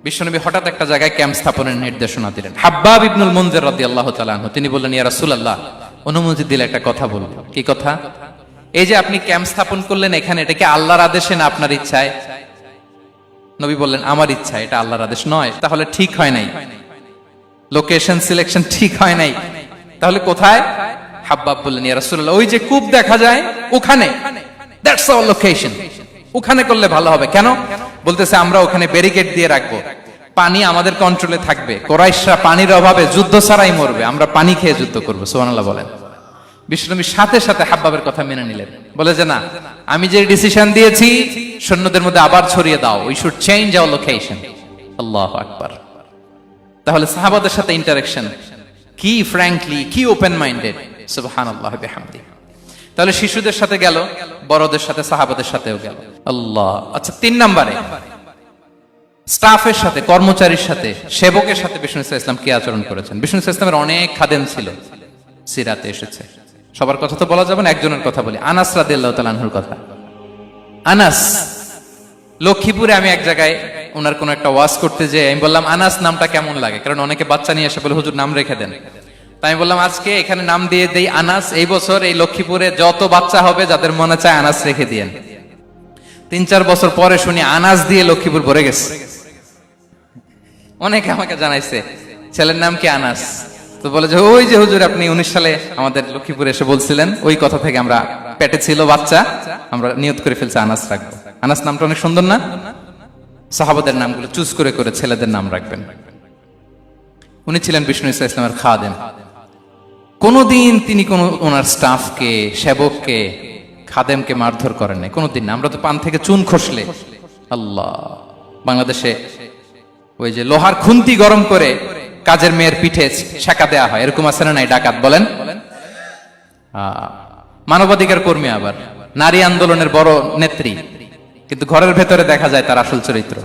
বিশ্বনবী হঠাৎ একটা জায়গায় ক্যাম্প স্থাপনের নির্দেশনা দিলেন। হাব্বাব ইবনুল মুনজির রাদিয়াল্লাহু তাআলা আনহু, তিনি বললেন, ইয়া রাসূলুল্লাহ, অনুমতি দিলে একটা কথা বলবো। কি কথা? এই যে আপনি ক্যাম্প স্থাপন করলেন এখানে, এটা কি আল্লাহর আদেশে না আপনার ইচ্ছায়? নবী বললেন, আমার ইচ্ছা, এটা আল্লাহর আদেশ নয়। তাহলে ঠিক হয় নাই, লোকেশন সিলেকশন ঠিক হয় নাই। তাহলে কোথায়? হাব্বাব বললেন, ইয়া রাসূলুল্লাহ, ওই যে কূপ দেখা যায় ওখানে, দ্যাটস আওয়ার লোকেশন, ওখানে করলে ভালো হবে। কেন? বলতেছে, আমরা ওখানে ব্যারিকেড দিয়ে রাখবো, পানি আমাদের কন্ট্রোলে থাকবে, কুরাইশরা পানির অভাবে যুদ্ধ ছাড়াই মরবে, আমরা পানি খেয়ে যুদ্ধ করবো। সুবহানাল্লাহ বলেন। বিশ্বনবী সাথে সাথে হাব্বাবের কথা মেনে নিলেন, বলে যে না, আমি যে ডিসিশন দিয়েছি সৈন্যদের মধ্যে আবার ছড়িয়ে দাও, we should change our location. আল্লাহু আকবার। তাহলে সাহাবাদের সাথে ইন্টারেকশন কি ফ্র্যাঙ্কলি, কি ওপেন মাইন্ডেড। সুবহানাল্লাহ বিহামদি। তাহলে শিশুদের সাথে গেল, বড়দের সাথে, সাহাবাদের সাথেও গেল। আল্লাহ। আচ্ছা, 3 নম্বরে স্টাফের সাথে, কর্মচারীর সাথে, সেবকের সাথে বিষ্ণু ইসলাম কি আচরণ করেছেন? বিষ্ণু ইসলামের অনেক খাদেম ছিল, সিরাতে এসেছে। সবার কথা তো বলা যাবে না, একজনের কথা বলি, আনাস রাদিয়াল্লাহু তাআলা আনহুর কথা। আনাস, লক্ষ্মীপুরে আমি এক জায়গায় ওনার কোন একটা ওয়াজ করতে যে আমি বললাম, আনাস নামটা কেমন লাগে? কারণ অনেকে বাচ্চা নিয়ে এসে বলে, হুজুর নাম রেখে দেন। তাই আমি বললাম, আজকে এখানে নাম দিয়ে দেই আনাস। এই বছর এই লক্ষ্মীপুরে যত বাচ্চা হবে, যাদের মনে চায় আনাস রেখে দিয়েন। 3-4 বছর পরে শুনি আনাস দিয়ে লক্ষ্মীপুর ভরে গেছে। অনেকে আমাকে জানাইছে ছেলের নাম কি আনাস। তো বলে যে, ওই যে হুজুর আপনি 19 সালে আমাদের লক্ষ্মীপুরে এসে বলছিলেন, ওই কথা থেকে আমরা, পেটে ছিল বাচ্চা, আমরা নিয়ত করে ফেলছি আনাস রাখবো। আনাস নামটা অনেক সুন্দর না? সাহাবাদের নামগুলো চুজ করে করে ছেলেদের নাম রাখবেন। উনি ছিলেন বিষ্ণু ইসলামের খাদেম। কোনদিন তিনি কোন ওনার স্টাফকে, সেবককে, খাদেমকে মারধর করেন নাই, কোনদিন না। আমরা তো পান থেকে চুন খসলে, আল্লাহ, বাংলাদেশে ওই যে লোহার খুন্তি গরম করে কাজের মেয়ের পিঠে ছেঁকা দেয়া হয়, এরকম আছে না নাই? ডাকাত বলেন। মানবাধিকার কর্মী, আবার নারী আন্দোলনের বড় নেত্রী, কিন্তু ঘরের ভেতরে দেখা যায় তার আসল চরিত্র।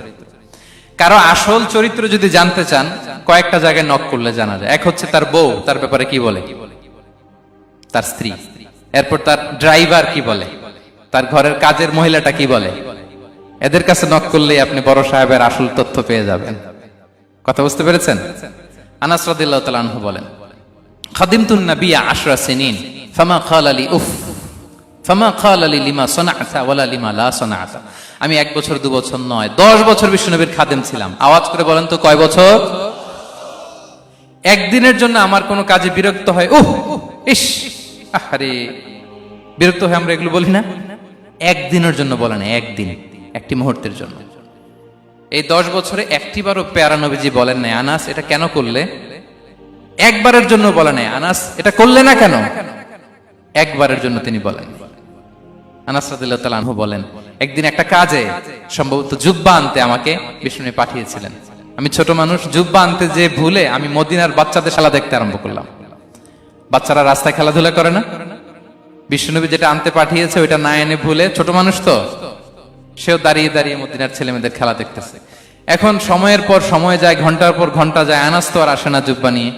কারো আসল চরিত্র যদি জানতে চান, কয়েকটা জায়গায় নক করলে জানা যায়। এক হচ্ছে তার বউ, তার ব্যাপারে কি বলে, তার স্ত্রী। এরপর তার ড্রাইভার কি বলে, তার ঘরের কাজের মহিলাটা কি বলে। এদের কাছে নক করলেই আপনি বড় সাহেবের আসল তথ্য পেয়ে যাবেন। কথা বুঝতে পেরেছেন? আনাস রাদিয়াল্লাহু তাআলা আনহু বলেন, খাদিমতুন নবিয়্যা 10 সিনিন ফামা ক্বালা লি উফ ফামা ক্বালা লি লিমা সানা'তা ওয়ালা লিমা লা সানা'তা। আমি 1 বছর 2 বছর নয়, 10 বছর বিশ্বনবীর খাদেম ছিলাম। আওয়াজ করে বলেন তো, কয় বছর? একদিনের জন্য আমার কোনো কাজে বিরক্ত হয়, উহ ইস, আরে, বিরক্ত হয়ে আমরা এগুলো বলি না? একদিনের জন্য বলে না, একদিন, একটি মুহূর্তের জন্য। এই 10 বছরে একটিবারও প্যারা নবীজি বলেন নাই, আনাস এটা কেন করলে? একবারের জন্য বলে নাই, আনাস এটা করলে না কেন? একবারের জন্য তিনি বলেন। আনাস রাদিয়াল্লাহু তাআলা আনহু বলেন, একদিন একটা কাজে, সম্ভবত জুব্বা আনতে আমাকে বিষ্ণু পাঠিয়েছিলেন। আমি ছোট মানুষ, জুব্বা আনতে যে ভুলে আমি মদিনার বাচ্চাদের খেলা দেখতে আরম্ভ করলাম। বাচ্চারা রাস্তায় খেলাধুলা করে না? বিশ্বনবী যেটা আনতে পাঠিয়েছে ওইটা না এনে ভুলে, ছোট মানুষ তো, সেও দাঁড়িয়ে দাঁড়িয়ে মদিনার ছেলে মেয়েদের খেলা দেখতেছে। এখন সময়ের পর সময় যায়, ঘন্টার পর ঘন্টা যায়, আনাস তো আর আসে না জুব্বা নিয়ে।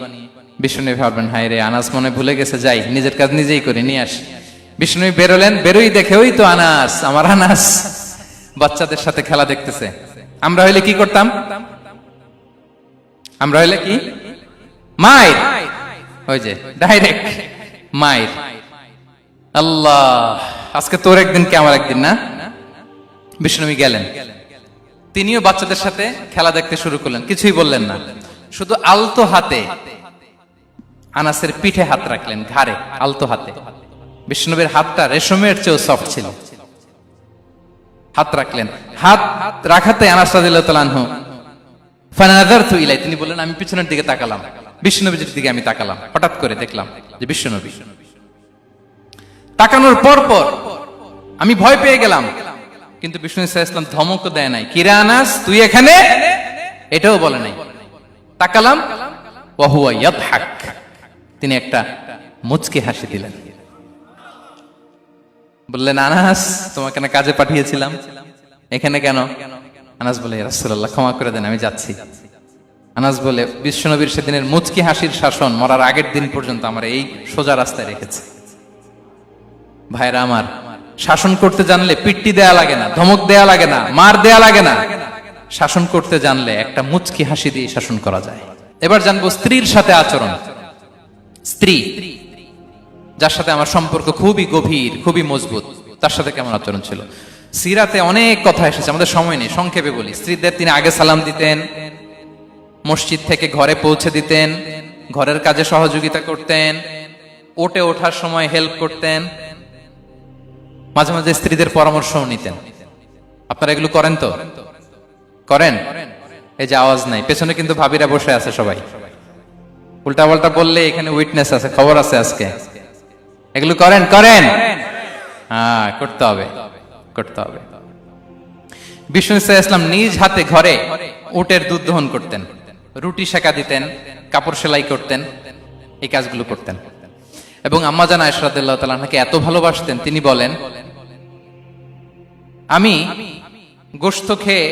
বিশ্বনবী ভাববেন, হায় রে, আনাস মনে ভুলে গেছে, যাই নিজের কাজ নিজেই করে নিয়ে আসি। বিষ্ণু বেরোলেন, বেরোই দেখে ওই তো আনাস, আমার আনাস বাচ্চাদের সাথে খেলা দেখতেছে। আমরা হইলে কি করতাম? আমরা হইলে কি মায়ের, ওই যে ডাইরেক্ট মায়ের। আল্লাহ, আজকে তোর একদিন কি আমার একদিন না। বিষ্ণু গেলেন, তিনিও বাচ্চাদের সাথে খেলা দেখতে শুরু করলেন, কিছুই বললেন না, শুধু আলতো হাতে আনাসের পিঠে হাত রাখলেন, ঘাড়ে আলতো হাতে। বিষ্ণুবীর হাতটা রেশমের চেয়েও সফট ছিল। হাত রাখলেন, হাত রাখাতে আনাস রাদিয়াল্লাহু তাআলা আনহু ফানাযারতু ইলাই, তিনি বললেন আমি পিছনের দিকে তাকালাম, বিষ্ণুবীর দিকে আমি তাকালাম, হঠাৎ করে দেখলাম যে বিষ্ণুবী। তাকানোর পর পর আমি ভয় পেয়ে গেলাম, কিন্তু বিষ্ণু সাল্লাল্লাহু আলাইহি ওয়াসাল্লাম ধমকও দেয় নাই, কিরে আনাস তুই এখানে, এটাও বলে নাই। তাকালাম, ওয়া হুয়া ইয়াদহাক, তিনি একটা মুচকি হাসি দিলেন। বললেন আনাস তোমাকে না কাজে পাঠিয়েছিলাম, এখানে কেন? আনাস বলে ইয়া রাসূলুল্লাহ ক্ষমা করে দেন, আমি যাচ্ছি। আনাস বলে বিশ্বনবীর সেদিনের মুচকি হাসির শাসন মরার আগের দিন পর্যন্ত আমার এই সোজা রাস্তায় রেখেছে। ভাইরা আমার, শাসন করতে জানলে পিট্টি দেয়া লাগে না, ধমক দেয়া লাগে না, মার দেয়া লাগে না। শাসন করতে জানলে একটা মুচকি হাসি দিয়ে শাসন করা যায়। এবার জানবো স্ত্রীর সাথে আচরণ। স্ত্রী যার সাথে আমার সম্পর্ক খুবই গভীর, খুবই মজবুত, তার সাথে কেমন আচরণ ছিল। সিরাতে অনেক কথা এসেছে, আমাদের সময় নেই, সংক্ষেপে বলি। স্ত্রীদের তিনি আগে সালাম দিতেন, মসজিদ থেকে ঘরে পৌঁছে দিতেন, ঘরের কাজে সহযোগিতা করতেন, ওঠে ওঠার সময় হেল্প করতেন, মাঝে মাঝে স্ত্রীদের পরামর্শও নিতেন। আপনারা এগুলো করেন তো? করেন? এই যে আওয়াজ নাই, পেছনে কিন্তু ভাবিরা বসে আছে সবাই। উল্টা পাল্টা বললে এখানে উইটনেস আছে, খবর আছে আজকে। এগুলো করেন? করেন? হ্যাঁ, করতে হবে, করতে হবে। বিষ্ণু সাল্লাল্লাহু আলাইহি ওয়াসাল্লাম নিজ হাতে ঘরে উটের দুধ দহন করতেন, রুটি সেকা দিতেন, কাপড় সেলাই করতেন, এই কাজগুলো করতেন। এবং আম্মা জান আয়েশা রাদিয়াল্লাহু তাআলা আনহাকে এত ভালোবাসতেন, তিনি বলেন আমি গোশত খেয়ে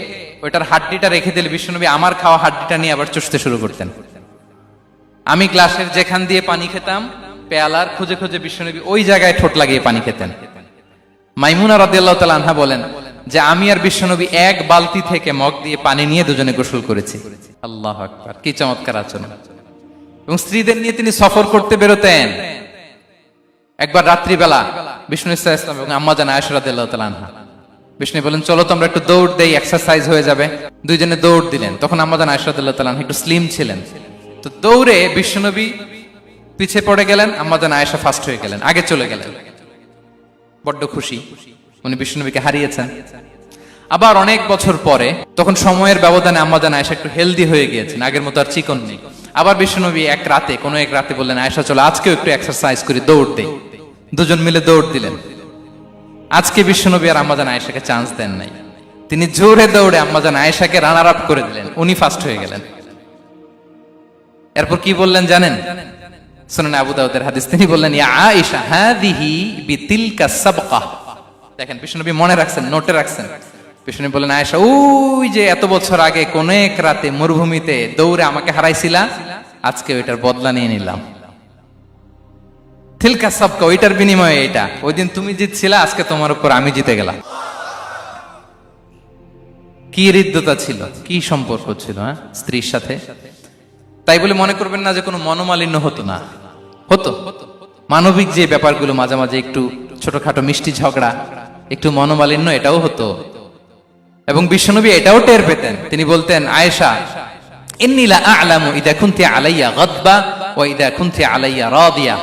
ওইটার হাড্ডিটা রেখে দিলে বিশ্বনবী আমার খাওয়া হাড্ডিটা নিয়ে আবার চুষতে শুরু করতেন। আমি গ্লাসের যেখান দিয়ে পানি খেতাম, পেয়ালার খুঁজে খুঁজে বিশ্বনবী ওই জায়গায় ঠোঁট লাগিয়ে পানি খেতেন। মাইমুনা রাদিয়াল্লাহু তাআলা আনহা বলেন যে আমি আর বিশ্বনবী এক বালতি থেকে মগ দিয়ে পানি নিয়ে দুজনে গোসল করেছি। আল্লাহু আকবার, কি চমৎকার আচরণ। এবং স্ত্রীদের নিয়ে তিনি সফর করতে বেরোতেন। একবার রাত্রিবেলা বিষ্ণু সাল্লাল্লাহু আলাইহি ওয়াসাল্লাম এবং আম্মা জান আয়েশা রাদিয়াল্লাহু তাআলা আনহা, বিষ্ণু বলেন চলো তোমরা একটু দৌড় দেই, এক্সারসাইজ হয়ে যাবে। দুইজনে দৌড় দিলেন। তখন আম্মা জান আয়েশা রাদিয়াল্লাহু তাআলা আনহা একটু স্লিম ছিলেন, তো দৌড়ে বিশ্বনবী পিছে পড়ে গেলেন, আম্মা জান আয়েশা ফার্স্ট হয়ে গেলেন, আগে চলে গেলেন। বড্ড খুশি, উনি বিশ্বনবীকে হারিয়েছেন। আবার অনেক বছর পরে, তখন সময়ের ব্যবধানে আম্মা জান আয়েশা একটু হেলদি হয়ে গিয়েছেন, আগের মতো আর চিকন নেই। আবার বিশ্বনবী কোনো এক রাতে বললেন আয়েশা চলো আজকেও একটু এক্সারসাইজ করি, দৌড় দেই। দুজন মিলে দৌড় দিলেন। আজকে বিশ্বনবী আর আম্মা জান আয়েশাকে চান্স দেন নাই, তিনি জোরে দৌড়ে আম্মা জান আয়েশাকে রানার আপ করে দিলেন, উনি ফার্স্ট হয়ে গেলেন। এরপর কি বললেন জানেন? সুনানে আবু দাউদের হাদিস, তিনি বললেন ইয়া আয়েশা হাদিহি বিতিলকা সাবকা। দেখেন বিশ্বনবী মনে রাখছেন, নোটে রাখছেন। বিশ্বনবী বললেন আয়েশা ওই যে এত বছর আগে কোন এক রাতে মরুভূমিতে দৌড়ে আমাকে হারাইছিলা, আজকে ওইটার বদলা নিয়ে নিলাম। তিলকা সাবকা, ওইটার বিনিময়ে এটা। ওই দিন তুমি জিতছিলা, আজকে তোমার উপর আমি জিতে গেলাম। কি হৃদ্যতা ছিল, কি সম্পর্ক ছিল স্ত্রীর সাথে। তাই বলে মনে করবেন না যে কোনো মনোমালিন্য হতো না, হতো। মানবিক যে ব্যাপারগুলো, মাঝে মাঝে একটু ছোটখাটো মিষ্টি ঝগড়া, একটু মনোমালিন্য, এটাও হতো। এবং বিশ্বনবী এটাও টের পেতেন। তিনি বলতেন আয়েশা ইন্নী লা আ'লামু ইযা কুনতি আলাইয়া গাদবা ওয়া ইযা কুনতি আলাইয়া রাদিয়া।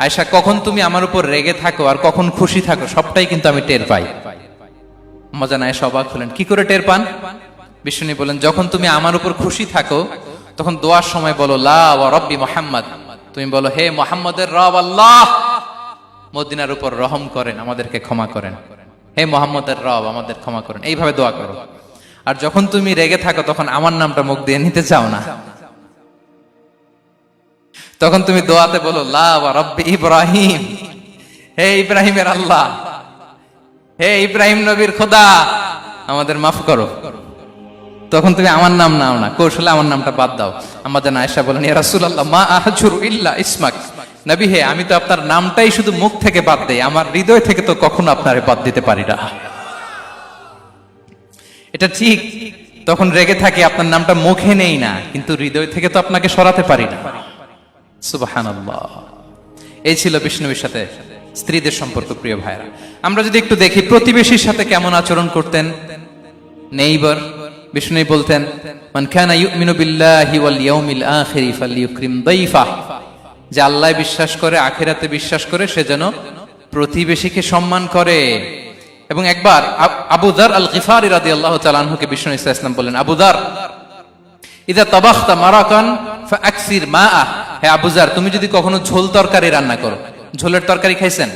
আয়েশা কখন তুমি আমার উপর রেগে থাকো আর কখন খুশি থাকো সবটাই কিন্তু আমি টের পাই। আম্মা জান আয়েশা অবাক হলেন, কি করে টের পান? বিশ্বনবী বলেন যখন তুমি আমার উপর খুশি থাকো তখন দোয়ার সময় বলো লা ওয়া রাব্বি মুহাম্মদ, তুমি বলো হে মুহাম্মদের রব আল্লাহ, মদিনার উপর রহম করেন, আমাদেরকে ক্ষমা করেন। হে মুহাম্মদের রব, আমাদের ক্ষমা করেন, এইভাবে দোয়া করো। আর যখন তুমি রেগে থাকো তখন আমার নামটা মুখ দিয়ে নিতে চাও না, তখন তুমি দোয়াতে বলো লা ওয়া রাব্বি ইব্রাহিম, হে ইব্রাহিমের আল্লাহ, হে ইব্রাহিম নবীর খোদা, আমাদের মাফ করো। তখন তুমি আমার নাম নাও না, কৌশলে আমার নামটা বাদ দাও। আম্মা জান আয়েশা বলেন ইয়া রাসূলুল্লাহ মা আহজুরু ইল্লা ইসমাক, নবী হে, আমি তো আপনার নামটাই শুধু মুখ থেকে বাদ দেই, আমার হৃদয় থেকে তো কখনো আপনারে বাদ দিতে পারি না। এটা ঠিক, তখন রেগে থাকে, আপনার নামটা মুখে নেই না, কিন্তু হৃদয় থেকে তো আপনাকে সরাতে পারি না। সুবহানাল্লাহ। এই ছিল বিষ্ণুবীর সাথে স্ত্রীদের সম্পর্ক। প্রিয় ভাইরা, আমরা যদি একটু দেখি প্রতিবেশীর সাথে কেমন আচরণ করতেন নেইবার। বিষ্ণু বলতেন, মান কানা ইউমিনু বিল্লাহি ওয়াল ইয়াউমিল আখিরি ফালইউকরিম দাইফাহ, যে আল্লাহ বিশ্বাস করে, আখিরাতে বিশ্বাস করে, সে যেন প্রতিবেশীকে সম্মান করে। এবং একবার আবু যার আল গিফারি রাদিয়াল্লাহু তাআলা আনহুকে বিষ্ণু ইসা ইসলাম বললেন, আবু যার, ইদা তাবাখতা মারাকান ফাআকসির মাআ, হে আবু যার, তুমি যদি কখনো ঝোল তরকারি রান্না করো, ঝোলের তরকারি খাইছেন?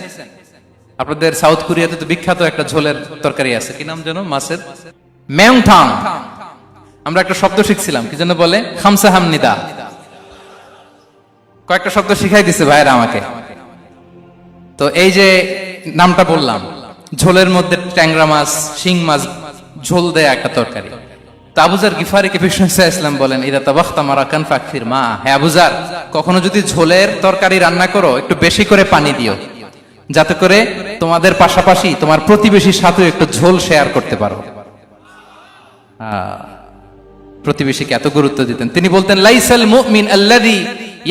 আপনাদের সাউথ কোরিয়াতে তো বিখ্যাত একটা ঝোলের তরকারি আছে, কি নাম যেন, মাছের মেয়ংথাং। আমরা একটা শব্দ শিখছিলাম, কি যেন বলে, খামসা হামনিদা। কয়েকটা শব্দ শিখাই দিছে ভাইরা আমাকে। তো এই যে নামটা বললাম, ঝোলের মধ্যে ট্যাংরা মাছ, শিং মাছ ঝোল দেয়া একটা তরকারি। তো আবু যার গিফারিকে বিষ্ণু ইসলাম বলেন, ইদা তাবাখতা মারাকান ফাকফির মা, হে আবু যার, কখনো যদি ঝোলের তরকারি রান্না করো, একটু বেশি করে পানি দিও, যাতে করে তোমাদের পাশাপাশি তোমার প্রতিবেশীর সাথে একটু ঝোল শেয়ার করতে পারো। প্রতিবেশীকে এত গুরুত্ব দিতেন। তিনি বলতেন, লাইসাল মুমিন আল্লাযী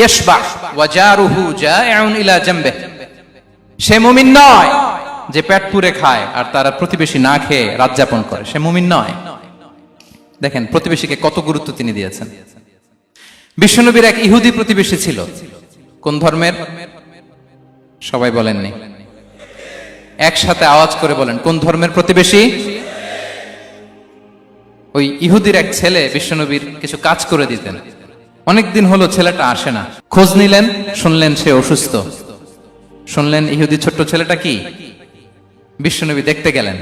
ইয়াশবাহ ওয়া জারুহু জাইউন ইলা জামবিহি, সে মুমিন নয় যে পেট পুরে খায় আর তার প্রতিবেশী না খেয়ে রাত যাপন করে, সে মুমিন নয়। দেখেন প্রতিবেশীকে কত গুরুত্ব তিনি দিয়েছেন। বিশ্বনবীর এক ইহুদি প্রতিবেশী ছিল। কোন ধর্মের? সবাই বলেননি, একসাথে আওয়াজ করে বলেন, কোন ধর্মের প্রতিবেশী? ওই ইহুদির এক ছেলে বিশ্বনবীর কিছু কাজ করে দিতেন। অনেকদিন হলো ছেলেটা আসে না। খোঁজ নিলেন, শুনলেন সে অসুস্থ। শুনলেন ইহুদি ছোট্ট ছেলেটা কি? বিশ্বনবী দেখতে গেলেন।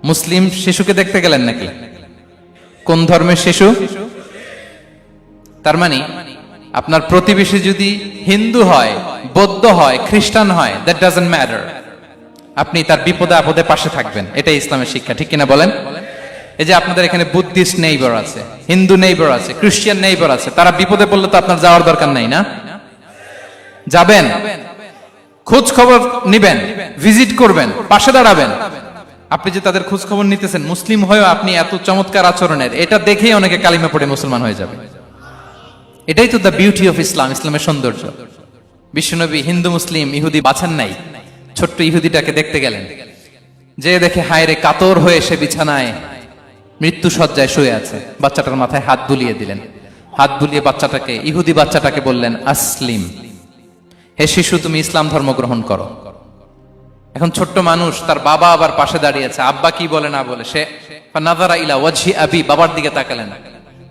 মুসলিম শিশুকে দেখতে গেলেন নাকি? কোন ধর্মের শিশু? তার মানে আপনার প্রতিবেশী যদি হিন্দু হয়, বৌদ্ধ হয়, খ্রিস্টান হয়, দ্যাট ডাজন্ট ম্যাটার, আপনি তার বিপদে আপদে পাশে থাকবেন। এটাই ইসলামের শিক্ষা, ঠিক কিনা বলেন? এই যে আপনাদের এখানে বুদ্ধিস্ট নেইবার আছে, হিন্দু নেইবার আছে, খ্রিস্টান নেইবার আছে, তারা বিপদে পড়লে তো আপনার যাওয়ার দরকার নাই, না? যাবেন, খোঁজ খবর নিবেন, ভিজিট করবেন, পাশে দাঁড়াবেন। আপনি যে তাদের খোঁজ খবর নিতেছেন, মুসলিম হয়েও আপনি এত চমৎকার আচরণের, এটা দেখেই অনেকে কালিমা পড়ে মুসলমান হয়ে যাবে। এটাই তো দ্য বিউটি অফ ইসলাম, ইসলামের সৌন্দর্য। বিশ্বনবী হিন্দু মুসলিম ইহুদি বাছান নাই, ছোট্ট ইহুদিটাকে দেখতে গেলেন। যে দেখে হায় রে, কাতর হয়ে সে বিছানায় মৃত্যু শয্যায় শুয়ে আছে। বাচ্চাটার মাথায় হাত বুলিয়ে দিলেন। হাত বুলিয়ে বাচ্চাটাকে, ইহুদি বাচ্চাটাকে বললেন, আসলিম, হে শিশু, তুমি ইসলাম ধর্ম গ্রহণ করো। এখন ছোট্ট মানুষ, তার বাবা আবার পাশে দাঁড়িয়ে আছে, আব্বা কি বলে না বলে, সে নাযারা ইলা ওয়াজহি আবি, বাবার দিকে তাকালেন।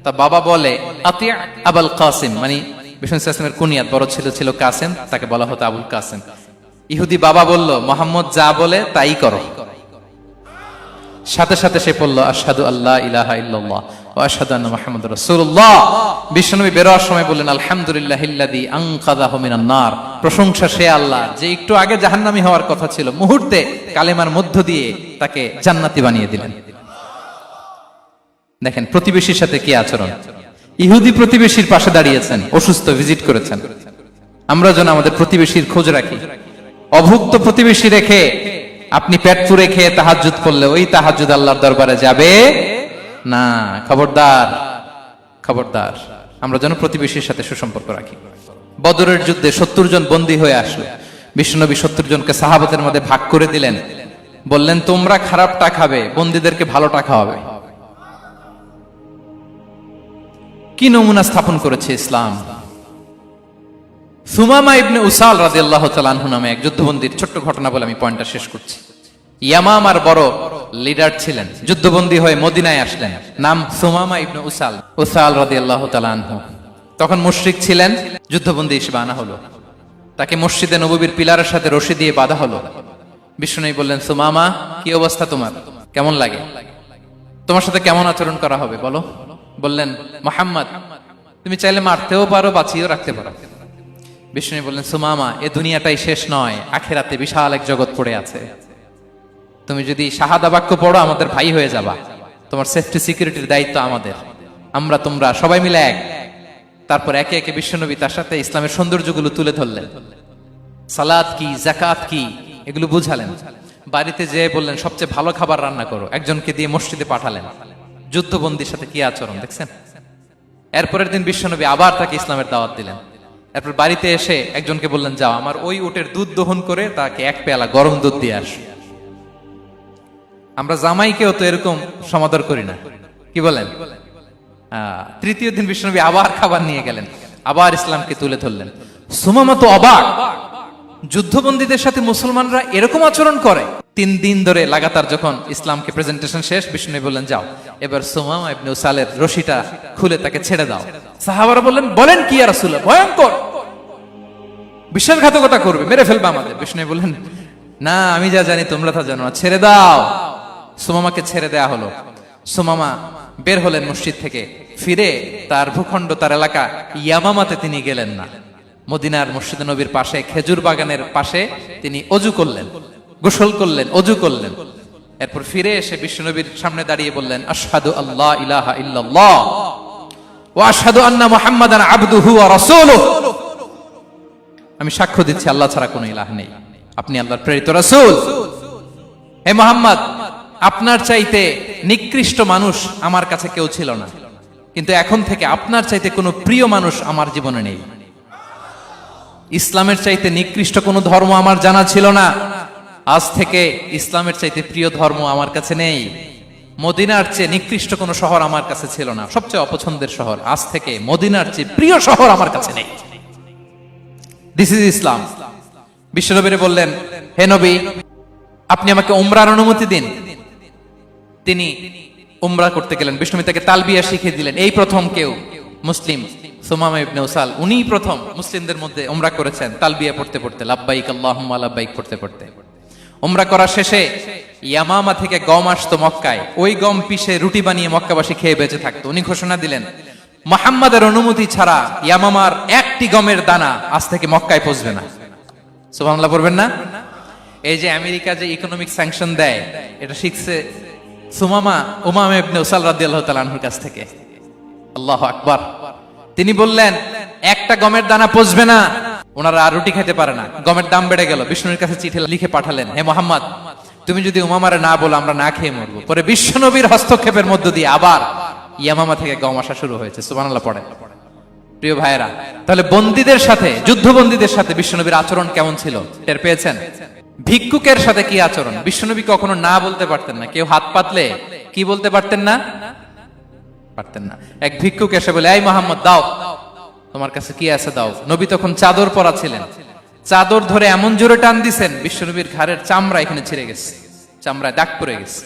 তা বাবা বলে, আতিয়া আবুল কাসিম, মানে বিষ্ণু ইসলামের কুনিয়াত, বড় ছিল ছিল কাসিম, তাকে বলা হতো আবুল কাসিম। ইহুদি বাবা বলল, মোহাম্মদ যা বলে তাই করো। সাথে সাথে সে পড়ল, আশহাদু আল্লা ইলাহা ইল্লাল্লাহ ওয়া আশহাদু আন্না মুহাম্মাদুর রাসূলুল্লাহ। বিশ্বনবী বেরোয়ার সময় বললেন, আলহামদুলিল্লাহিল্লাযী আনকাযাহু মিনান নার, প্রশংসা সে আল্লাহ যে একটু আগে জাহান্নামী হওয়ার কথা ছিল, মুহূর্তে কালেমার মধ্য দিয়ে তাকে জান্নাতি বানিয়ে দিলেন। দেখেন প্রতিবেশীর সাথে কি আচরণ। ইহুদি প্রতিবেশীর পাশে দাঁড়িয়েছেন, অসুস্থ, ভিজিট করেছেন। আমরা যেন আমাদের প্রতিবেশীর খোঁজ রাখি। অভুক্ত প্রতিবেশী রেখে আপনি পেট পুরে খেয়ে তাহাজ্জুদ করলে ওই তাহাজ্জুদ আল্লাহর দরবারে যাবে না। খবরদার, খবরদার, আমরা যেন প্রতিবেশীর সাথে সুসম্পর্ক রাখি। বদরের যুদ্ধে 70 জন বন্দী হয়ে আসলো। বিশ্বনবী 70 জনকে সাহাবাদের মধ্যে ভাগ করে দিলেন, বললেন, তোমরা খারাপটা খাবে, বন্দীদেরকে ভালোটা খাওয়াবে। কি নমুনা স্থাপন করেছে ইসলাম। সুমামা ইবনে উসাল রাদিয়াল্লাহু তাআলা আনহু নামে এক যুদ্ধবন্দীর ছোট্ট ঘটনা বলে আমি পয়েন্টটা শেষ করছি। ইয়ামামার বড় লিডার ছিলেন, যুদ্ধবন্দী হয়ে মদিনায় আসলেন, নাম সুমামা ইবনে উসাল রাদিয়াল্লাহু তাআলা আনহু। তখন মুশরিক ছিলেন, যুদ্ধবন্দী হিসেবে আনা হলো। তাকে মসজিদে নববীর পিলারের সাথে রশি দিয়ে বাঁধা হলো। বিষ্ণু বললেন, সুমামা, কি অবস্থা তোমার, কেমন লাগে, তোমার সাথে কেমন আচরণ করা হবে বলো। বললেন, মুহাম্মদ, তুমি চাইলে মারতেও পারো, বাঁচিয়েও রাখতে পারো। বিষ্ণু বললেন, সুমামা, এ দুনিয়াটাই শেষ নয়, আখিরাতে বিশাল এক জগৎ পড়ে আছে। তুমি যদি শাহাদা বাক্য পড়ো, আমাদের ভাই হয়ে যাবা। তোমার সেফটি সিকিউরিটির দায়িত্ব আমাদের, আমরা তোমরা সবাই মিলে এক। তারপর একে একে বিশ্বনবী তার সাথে ইসলামের সৌন্দর্যগুলো তুলে ধরলেন, সালাত কি, জাকাত কি, এগুলো বুঝালেন। বাড়িতে যেয়ে বললেন সবচেয়ে ভালো খাবার রান্না করো, একজনকে দিয়ে মসজিদে পাঠালেন। যুদ্ধবন্দীর সাথে কি আচরণ দেখছেন। এরপরের দিন বিশ্বনবী আবার তাকে ইসলামের দাওয়াত দিলেন। এরপর বাড়িতে এসে একজনকে বললেন, যাও আমার ওই উটের দুধ দহন করে তাকে এক পেয়ালা গরম দুধ দিয়ে আস। আমরা জামাইকেও তো এরকম সমাদর করি না, কি বলেন। তৃতীয় দিন বিশ্বনবী আবার খাবার নিয়ে গেলেন, আবার ইসলামকে তুলে ধরলেন। সুমামা তো অবাক, যুদ্ধবন্দীদের সাথে মুসলমানরা এরকম আচরণ করে। 3 দিন ধরে লাগাতার যখন ইসলামকে প্রেজেন্টেশন শেষ, বিষ্ণু বললেন, যাও এবার সুমামা ইবনে উসালের রশিটা খুলে তাকে ছেড়ে দাও। সাহাবারা বললেন, বলেন কি ইয়া রাসূলুল্লাহ, ভয়ঙ্কর, বিশ্বাসঘাতকতা করবে, মেরে ফেলবে আমাদের। বিষ্ণু বললেন, না আমি যা জানি তোমরা তা জানো না, ছেড়ে দাও। সুমামাকে ছেড়ে দেয়া হলো। সুমামা বের হলেন মসজিদ থেকে, ফিরে তার ভূখণ্ড, তার এলাকা ইয়ামামাতে তিনি গেলেন না। মদিনার মসজিদে নবীর পাশে খেজুর বাগানের পাশে তিনি অজু করলেন, গোসল করলেন, অজু করলেন। এরপর ফিরে এসে বিশ্বনবীর সামনে দাঁড়িয়ে বললেন, আশহাদু আল্লাহ ইলাহা ইল্লাল্লাহ ওয়া আশহাদু আন্না মুহাম্মাদান আবদুহু ওয়া রাসূলুহু। আমি সাক্ষ্য দিচ্ছি আল্লাহ ছাড়া কোনো ইলাহ নেই, আপনি আল্লাহর প্রেরিত রাসূল। হে মুহাম্মদ, আপনার চাইতে নিকৃষ্ট মানুষ আমার কাছে কেউ ছিল না, কিন্তু এখন থেকে আপনার চাইতে কোনো প্রিয় মানুষ আমার জীবনে নেই। ইসলামের চাইতে নিকৃষ্ট কোনো ধর্ম আমার জানা ছিল না, আজ থেকে ইসলামের চাইতে প্রিয় ধর্ম আমার কাছে নেই। মদিনার চেয়ে নিকৃষ্ট কোনো শহর আমার কাছে ছিল না, সবচেয়ে অপছন্দের শহর, আজ থেকে মদিনার চেয়ে প্রিয় শহর আমার কাছে নেই। দিস ইজ ইসলাম। বিশ্বনবী বললেন, হে নবী, আপনি আমাকে উমরার অনুমতি দিন। তিনি উমরা করতে গেলেন। বিশ্বনবী তাকে তালবিয়া শিখিয়ে দিলেন। এই প্রথম কেউ মুসলিম, সুমামা ইবনে উসাল, উনিই প্রথম মুসলিমদের মধ্যে উমরা করেছেন তালবিয়া পড়তে পড়তে, লাব্বাইক আল্লাহুম্মা লাব্বাইক পড়তে পড়তে। উমরা করা শেষে ইয়ামামা থেকে গম আসতো মক্কায়, ওই গম পিষে রুটি বানিয়ে মক্কাবাসী খেয়ে বেঁচে থাকতো। উনি ঘোষণা দিলেন, মুহাম্মাদের অনুমতি ছাড়া ইয়ামামার একটি গমের দানা আজ থেকে মক্কায় পৌঁছবে না। সুবহানাল্লাহ পড়বেন না? এই যে আমেরিকা যে ইকোনমিক স্যাংশন দেয়, এটা শিখছে সুমামা উমামা ইবনে উসাল রাদিয়াল্লাহু তাআলা আনহুর কাছ থেকে। আল্লাহু আকবার। তিনি বললেন, একটা গমের দানা পচবে না। ওনারা আর রুটি খেতে পারে না, গমের দাম বেড়ে গেল। বিষ্ণুর কাছে চিঠি লিখে পাঠালেন, হে মুহাম্মদ, তুমি যদি উমামারে না বলো আমরা না খেয়ে মরবো। পরে বিশ্বনবীর হস্তক্ষেপের মধ্য দিয়ে আবার ইয়ামামা থেকে গম আসা শুরু হয়েছে। সুবহানাল্লাহ পড়ে। প্রিয় ভাইয়েরা, তাহলে বন্দীদের সাথে, যুদ্ধবন্দীদের সাথে বিশ্বনবীর আচরণ কেমন ছিল টের পেয়েছেন? ভিক্ষুকের সাথে কি আচরণ? বিশ্বনবী কখনো না বলতে পারতেন না। কেউ হাত পাতলে কি বলতে পারতেন না? পারতেন না। এক ভিক্ষুক এসে বলে, এই মুহাম্মদ দাও, তোমার কাছে কি আছে দাও। নবী তখন চাদর পরা ছিলেন, চাদর ধরে এমন জোরে টান দিছেন বিশ্বনবীর ঘাড়ের চামড়া এখানে ছিঁড়ে গেছে, চামড়ায় দাগ পড়ে গেছে।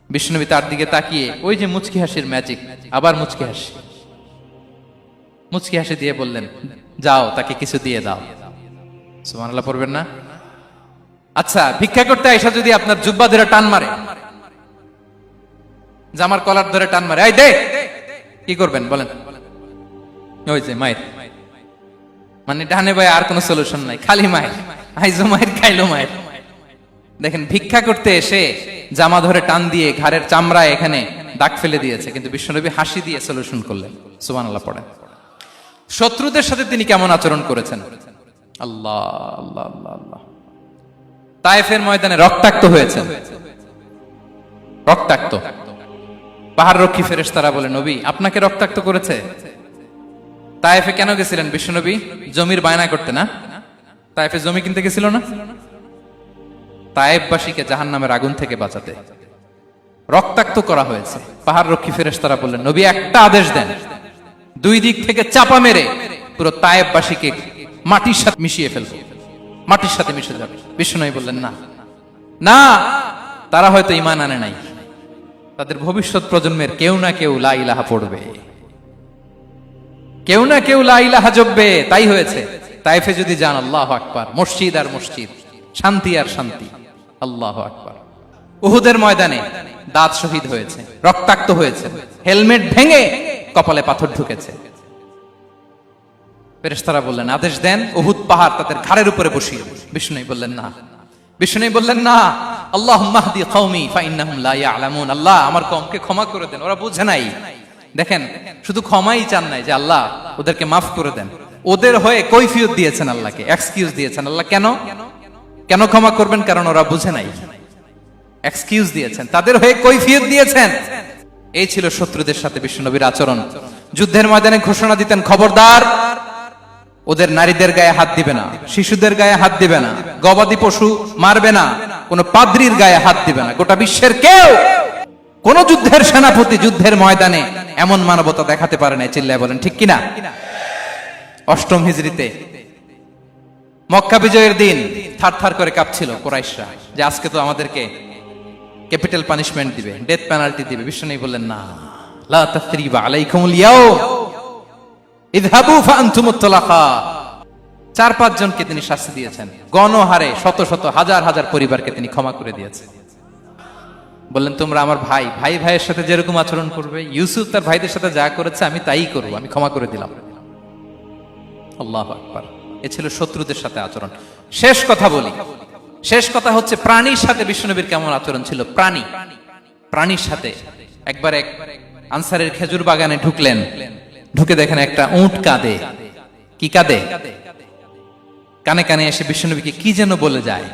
বিশ্বনবী তার দিকে তাকিয়ে, ওই যে মুচকি হাসির ম্যাজিক, আবার মুচকি হাসি, মুচকি হাসি দিয়ে বললেন, যাও তাকে কিছু দিয়ে দাও। সুবহানাল্লাহ পড়বেন না? আচ্ছা, ভিক্ষা করতে আইসা যদি আপনার জুব্বা ধরে টান মারে, জামার কলার ধরে টান মারে, এই দে, কি করবেন বলেন? ওই যে মায়ের, মানে ডানে ভাই আর কোনো সলিউশন নাই, খালি মায়ের, আইজো মায়ের খাইলো মায়ের। দেখেন, ভিক্ষা করতে এসে জামা ধরে টান দিয়ে ঘাড়ের চামড়ায় এখানে দাগ ফেলে দিয়েছে, কিন্তু বিশ্বনবী হাসি দিয়ে সলিউশন করলেন। সুবহানাল্লাহ পড়েন। শত্রুদের সাথে তিনি কেমন আচরণ করেছেন? আল্লাহ আল্লাহ আল্লাহ আল্লাহ। তায়েফের ময়দানে রক্তাক্ত হয়েছেন, রক্তাক্ত। পাহাড় রক্ষী ফেরেশতারা বলে, নবী আপনাকে রক্তাক্ত করেছে? তায়েফে কেন গেছিলেন বিশ্বনবী? জমির বায়না করতে না? তায়েফে জমি কিনতে গেছিল না? তায়েফবাসীকে জাহান্নামের আগুন থেকে বাঁচাতে রক্তাক্ত করা হয়েছে। পাহাড় রক্ষী ফেরেশতারা বললেন, নবী একটা আদেশ দেন, দুই দিক থেকে চাপা মেরে পুরো তায়েফবাসীকে মাটির সাথে মিশিয়ে ফেলবো, মাটির সাথে মিশে যাবে। বিশ্বনবী বললেন, না না, তারা হয়তো ঈমান আনে নাই, তাদের ভবিষ্যৎ প্রজন্মের কেউ না কেউ লা ইলাহা পড়বে, কেউ না কেউ লা ইলাহা জপবে। তাই হয়েছে। তাইফে যদি যান, আল্লাহু আকবার, মসজিদ আর মসজিদ, শান্তি আর শান্তি। আল্লাহু আকবার। উহুদের ময়দানে দাঁত শহীদ হয়েছে, রক্তাক্ত হয়েছে, হেলমেট ভেঙে কপালে পাথর ঢুকেছে। ফেরেশতারা বললেন, আদেশ দেন উহুদ পাহাড় তাদের ঘাড়ের উপরে বসিয়ে। বিষ্ণু বললেন, না। বিষ্ণু বললেন, না, আল্লাহুম্মা হদি কওমি ফা ইন্নাহুম লা ইয়ালামুন। আল্লাহ আমার কওমকে ক্ষমা করে দেন, ওরা বুঝে নাই। দেখেন, শুধু ক্ষমাই চান নাই যে আল্লাহ ওদেরকে মাফ করে দেন, ওদের হয়ে কৈফিয়ত দিয়েছেন আল্লাহকে, এক্সকিউজ দিয়েছেন। আল্লাহ কেন কেন ক্ষমা করবেন? কারণ ওরা বুঝে নাই। এক্সকিউজ দিয়েছেন, তাদের হয়ে কৈফিয়ত দিয়েছেন। এই ছিল শত্রুদের সাথে বিশ্বনবীর আচরণ। যুদ্ধের ময়দানে ঘোষণা দিতেন, খবরদার ওদের নারীদের গায়ে হাত দিবে না, শিশুদের গায়ে হাত দিবে না, গবাদি পশু মারবে না, কোন পাদ্রীর গায়ে হাত দিবে না। গোটা বিশ্বের কেউ, কোন যুদ্ধের সেনাপতি যুদ্ধের ময়দানে এমন মানবতা দেখাতে পারে না। চিল্লায় বলেন ঠিক কিনা? অষ্টম হিজরিতে মক্কা বিজয়ের দিন থারথার করে কাঁপছিল কুরাইশরা যে আজকে তো আমাদেরকে ক্যাপিটাল পানিশমেন্ট দিবে, ডেথ পেনাল্টি দিবে। বিশ্বনবী বললেন, না, লা তাসরিবা আলাইকুমুল ইয়াউম ইযহাবু ফাআনতুমুত তালাকা। 4-5 জনকে তিনি শাস্তি দিয়েছেন, গণহারে শত শত হাজার হাজার পরিবারকে তিনি ক্ষমা করে দিয়েছেন। বললেন, তোমরা আমার ভাই, ভাই ভাইয়ের সাথে যেরকম আচরণ করবে, ইউসুফ তার ভাইদের সাথে যা করেছে আমি তাই করব, আমি ক্ষমা করে দিলাম। আল্লাহু আকবার। এ ছিল শত্রুদের সাথে আচরণ। শেষ কথা বলি, শেষ কথা হচ্ছে প্রাণীর সাথে বিশ্বনবীর কেমন আচরণ ছিল। প্রাণীর সাথে একবার এক আনসারের খেজুর বাগানে ঢুকলেন, ঢুকে দেখেন একটা উট কাঁদে। কি কাঁদে? কানে কানে এসে বিশ্বনবীকে কি যেন বলে যায়।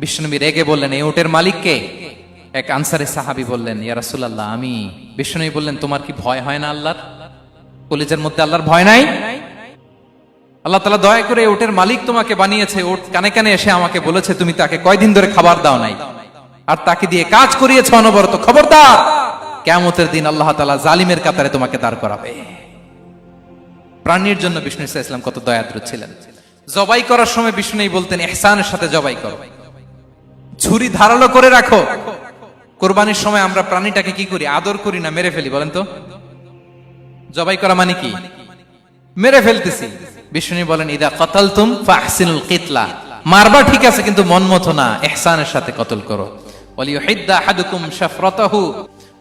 বিশ্বনবী রেগে বললেন, এই উটের মালিক কে? এক আনসারী সাহাবী বললেন, ইয়া রাসূলুল্লাহ আমি। বিশ্বনবী বললেন, তোমার কি ভয় হয় না আল্লাহর? কলিজার মধ্যে আল্লাহর ভয় নাই? আল্লাহ তাআলা দয়া করে উটের মালিক তোমাকে বানিয়েছে, উট কানে কানে এসে আমাকে বলেছে তুমি তাকে কয়দিন ধরে খাবার দাও নাই, আর তাকে দিয়ে কাজ করিয়েছে অনবরত। খবরদার, কিয়ামতের দিন আল্লাহ তাআলা জালিমের কাতারে তোমাকে দাঁড় করাবে। প্রাণীর জন্য বিষ্ণু সাল্লাল্লাহু আলাইহি ওয়াসাল্লাম কত দয়াদ্র ছিলেন। জবাই করার সময় বিষ্ণু বলতেন, ইহসানের সাথে জবাই করো, ছুরি ধারালো করে রাখো। কোরবানির সময় আমরা প্রাণীটাকে কি করি? আদর করি না, মেরে ফেলি। বলেন তো, জবাই করা মানে কি? মেরে ফেলতেছি। বিষ্ণু বলেন, ইদা কাতালতুম ফাহসিনুল কিতলা, মারবা ঠিক আছে কিন্তু মন মতো না, ইহসানের সাথে কতল করো। ওয়ালিয়ুহিদ্দা আহাদুকুম শাফরাতাহু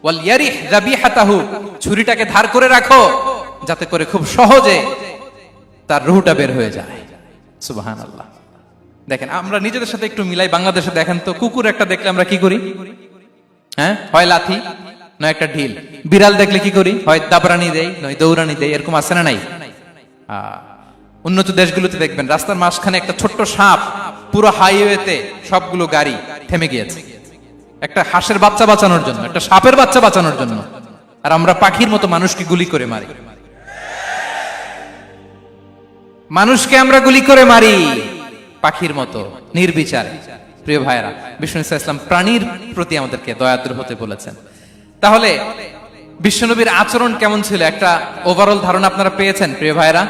ওয়ালইয়ারিহ যাবিহাতাহু, ছুরিটাকে ধার করে রাখো যাতে করে খুব সহজে তার রূহটা বের হয়ে যায়। সুবহানাল্লাহ। দেখেন, আমরা নিজেদের সাথে একটু মিলাই। বাংলাদেশে দেখেন তো, কুকুর একটা দেখলে আমরা কি করি? হ্যাঁ, হয় লাথি নয় একটা ঢিল। বিড়াল দেখলে কি করি? হয় দাবরানি দেই নয় দৌড়ানি দেই। এরকম আছে না নাই? উন্নত দেশগুলোতে দেখবেন রাস্তার মাঝখানে একটা ছোট্ট সাপ, পুরো হাইওয়েতে সবগুলো গাড়ি থেমে গিয়েছে একটা হাঁসের বাচ্চা বাঁচানোর জন্য, একটা সাপের বাচ্চা বাঁচানোর জন্য। আর আমরা পাখির মতো মানুষকে গুলি করে মারি। মানুষকে আমরা গুলি করে মারি পাখির মতো নির্বিচারে। প্রিয় ভাইরা, বিষ্ণু ইসলাম প্রাণীর প্রতি আমাদেরকে দয়াদ্র হতে বলেছেন। তাহলে বিশ্বনবীর আচরণ কেমন ছিল একটা ওভারঅল ধারণা আপনারা পেয়েছেন প্রিয় ভাইরা?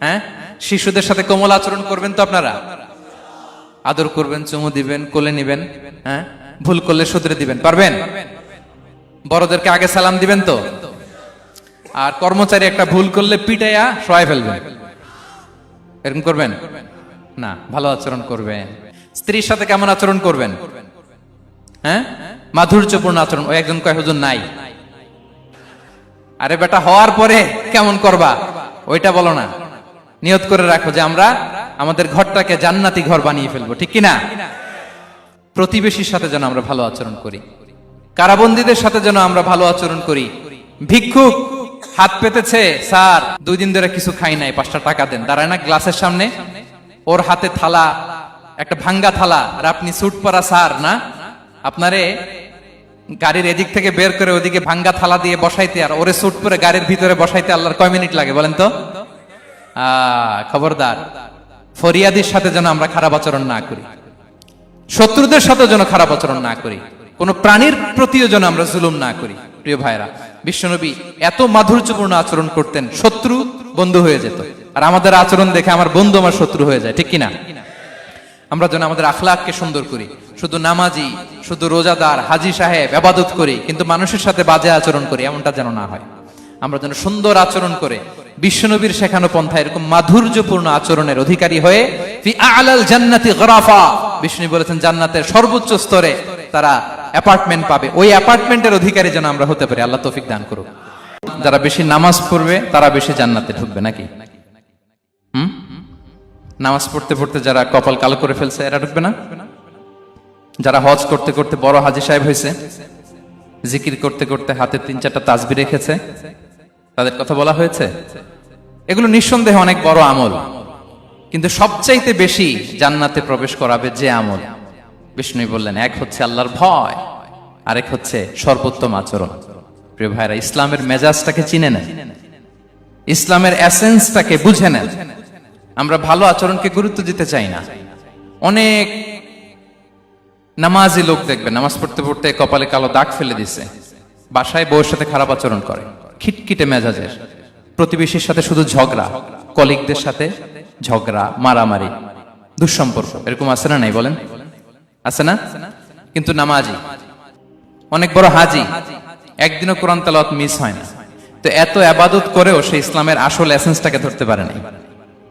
হ্যাঁ, শিশুদের সাথে কোমল আচরণ করবেন তো আপনারা? আদর করবেন, চুমু দিবেন, কোলে নিবেন। হ্যাঁ, ভুল করলে শুধরে দিবেন, পারবেন? বড়দেরকে আগে সালাম দিবেন তো? আর কর্মচারী একটা ভুল করলে পিটাইয়া শোয়ায় ফেলবেন, এরকম করবেন না? ভালো আচরণ করবেন। স্ত্রীর সাথে কেমন আচরণ করবেন? হ্যাঁ, মাধুর্যপূর্ণ আচরণ। ওই একজন কয়, হুজুর নাই। আরে বেটা, হওয়ার পরে কেমন করবা ওইটা বলো না। নিয়ত করে রাখো যে আমরা আমাদের ঘরটাকে জান্নাতি ঘর বানিয়ে ফেলবো, ঠিক কিনা? প্রতিবেশীর সাথে যেন আমরা ভালো আচরণ করি, কারাবন্দীদের সাথে যেন আমরা ভালো আচরণ করি। ভিক্ষুক হাত পেতেছে, স্যার 2 দিন ধরে কিছু খাই নাই, 5টা টাকা দেন। দাঁড়ায় না গ্লাসের সামনে, ওর হাতে থালা, একটা ভাঙ্গা থালা, আর আপনি স্যুট পরা স্যার না, আপনারে গাড়ির এদিক থেকে বের করে ওদিকে ভাঙ্গা থালা দিয়ে বসাইতে, আর ওরে স্যুট পরে গাড়ির ভিতরে বসাইতে আল্লাহর কয় মিনিট লাগে বলেন তো? খবরদার, ফরিয়াদির সাথে যেন আমরা খারাপ আচরণ না করি, শত্রুদের সাথে যেন খারাপ আচরণ না করি, কোন প্রাণীর প্রতিও যেন আমরা জুলুম না করি। প্রিয় ভাইরা, বিশ্বনবী এত মাধুর্যপূর্ণ আচরণ করতেন, শত্রু বন্ধু হয়ে যেত। আর আমাদের আচরণ দেখে আমার বন্ধু আমার শত্রু হয়ে যায়, ঠিক কিনা? আমরা যেন আমাদের আখলাককে সুন্দর করি। শুধু নামাজি, শুধু রোজাদার, হাজি সাহেব ইবাদত করি কিন্তু মানুষের সাথে বাজে আচরণ করি, এমনটা যেন না হয়। আমরা যেন সুন্দর আচরণ করে বিশ্বনবীর শেখানো পন্থা এরকম মাধুর্যপূর্ণ আচরণের অধিকারী হয়ে ফি আ'লাল জান্নাতি গরাফা, বিষ্ণু বলেছেন জান্নাতের সর্বোচ্চ স্তরে তারা অ্যাপার্টমেন্ট পাবে। ওই অ্যাপার্টমেন্টের অধিকারী যেন আমরা হতে পারি, আল্লাহ তৌফিক দান করুক। যারা বেশি নামাজ পড়বে তারা বেশি জান্নাতে ঢুকবে নাকি? নামাজ পড়তে পড়তে যারা কপাল কালো করে ফেলছে এরা ঢুকবে না? যারা হজ করতে করতে বড় হাজী সাহেব হয়েছে, জিকির করতে করতে হাতে 3-4টা তাসবিহ রেখেছে, তাদের কথা বলা হয়েছে। এগুলো নিঃসন্দেহে অনেক বড় আমল, কিন্তু সবচাইতে বেশি জান্নাতে প্রবেশ করাবে যে আমল, বিষ্ণু বললেন, এক হচ্ছে আল্লাহর ভয়, আরেক হচ্ছে সর্বোত্তম আচরণ। প্রিয় ভাইরা, ইসলামের মেজাজটাকে চিনে নেন, ইসলামের এসেন্সটাকে বুঝে নেন। আমরা ভালো আচরণকে গুরুত্ব দিতে চাই না। অনেক নামাজি লোক দেখবেন নামাজ পড়তে পড়তে কপালে কালো দাগ ফেলে দিছে, বাসায় বউয়ের সাথে খারাপ আচরণ করে, খিটখিটে মেজাজের, প্রতিবেশীর সাথে শুধু ঝগড়া, কলিগদের সাথে ঝগড়া, মারামারি, দুঃসম্পর্ক, এরকম আছে না নাই বলেন? আছে না? কিন্তু নামাজি, অনেক বড় হাজি, একদিনও কোরআন তেলাওয়াত মিস হয় না, তো এত ইবাদত করেও সে ইসলামের আসল এসেন্সটাকে ধরতে পারে নাই।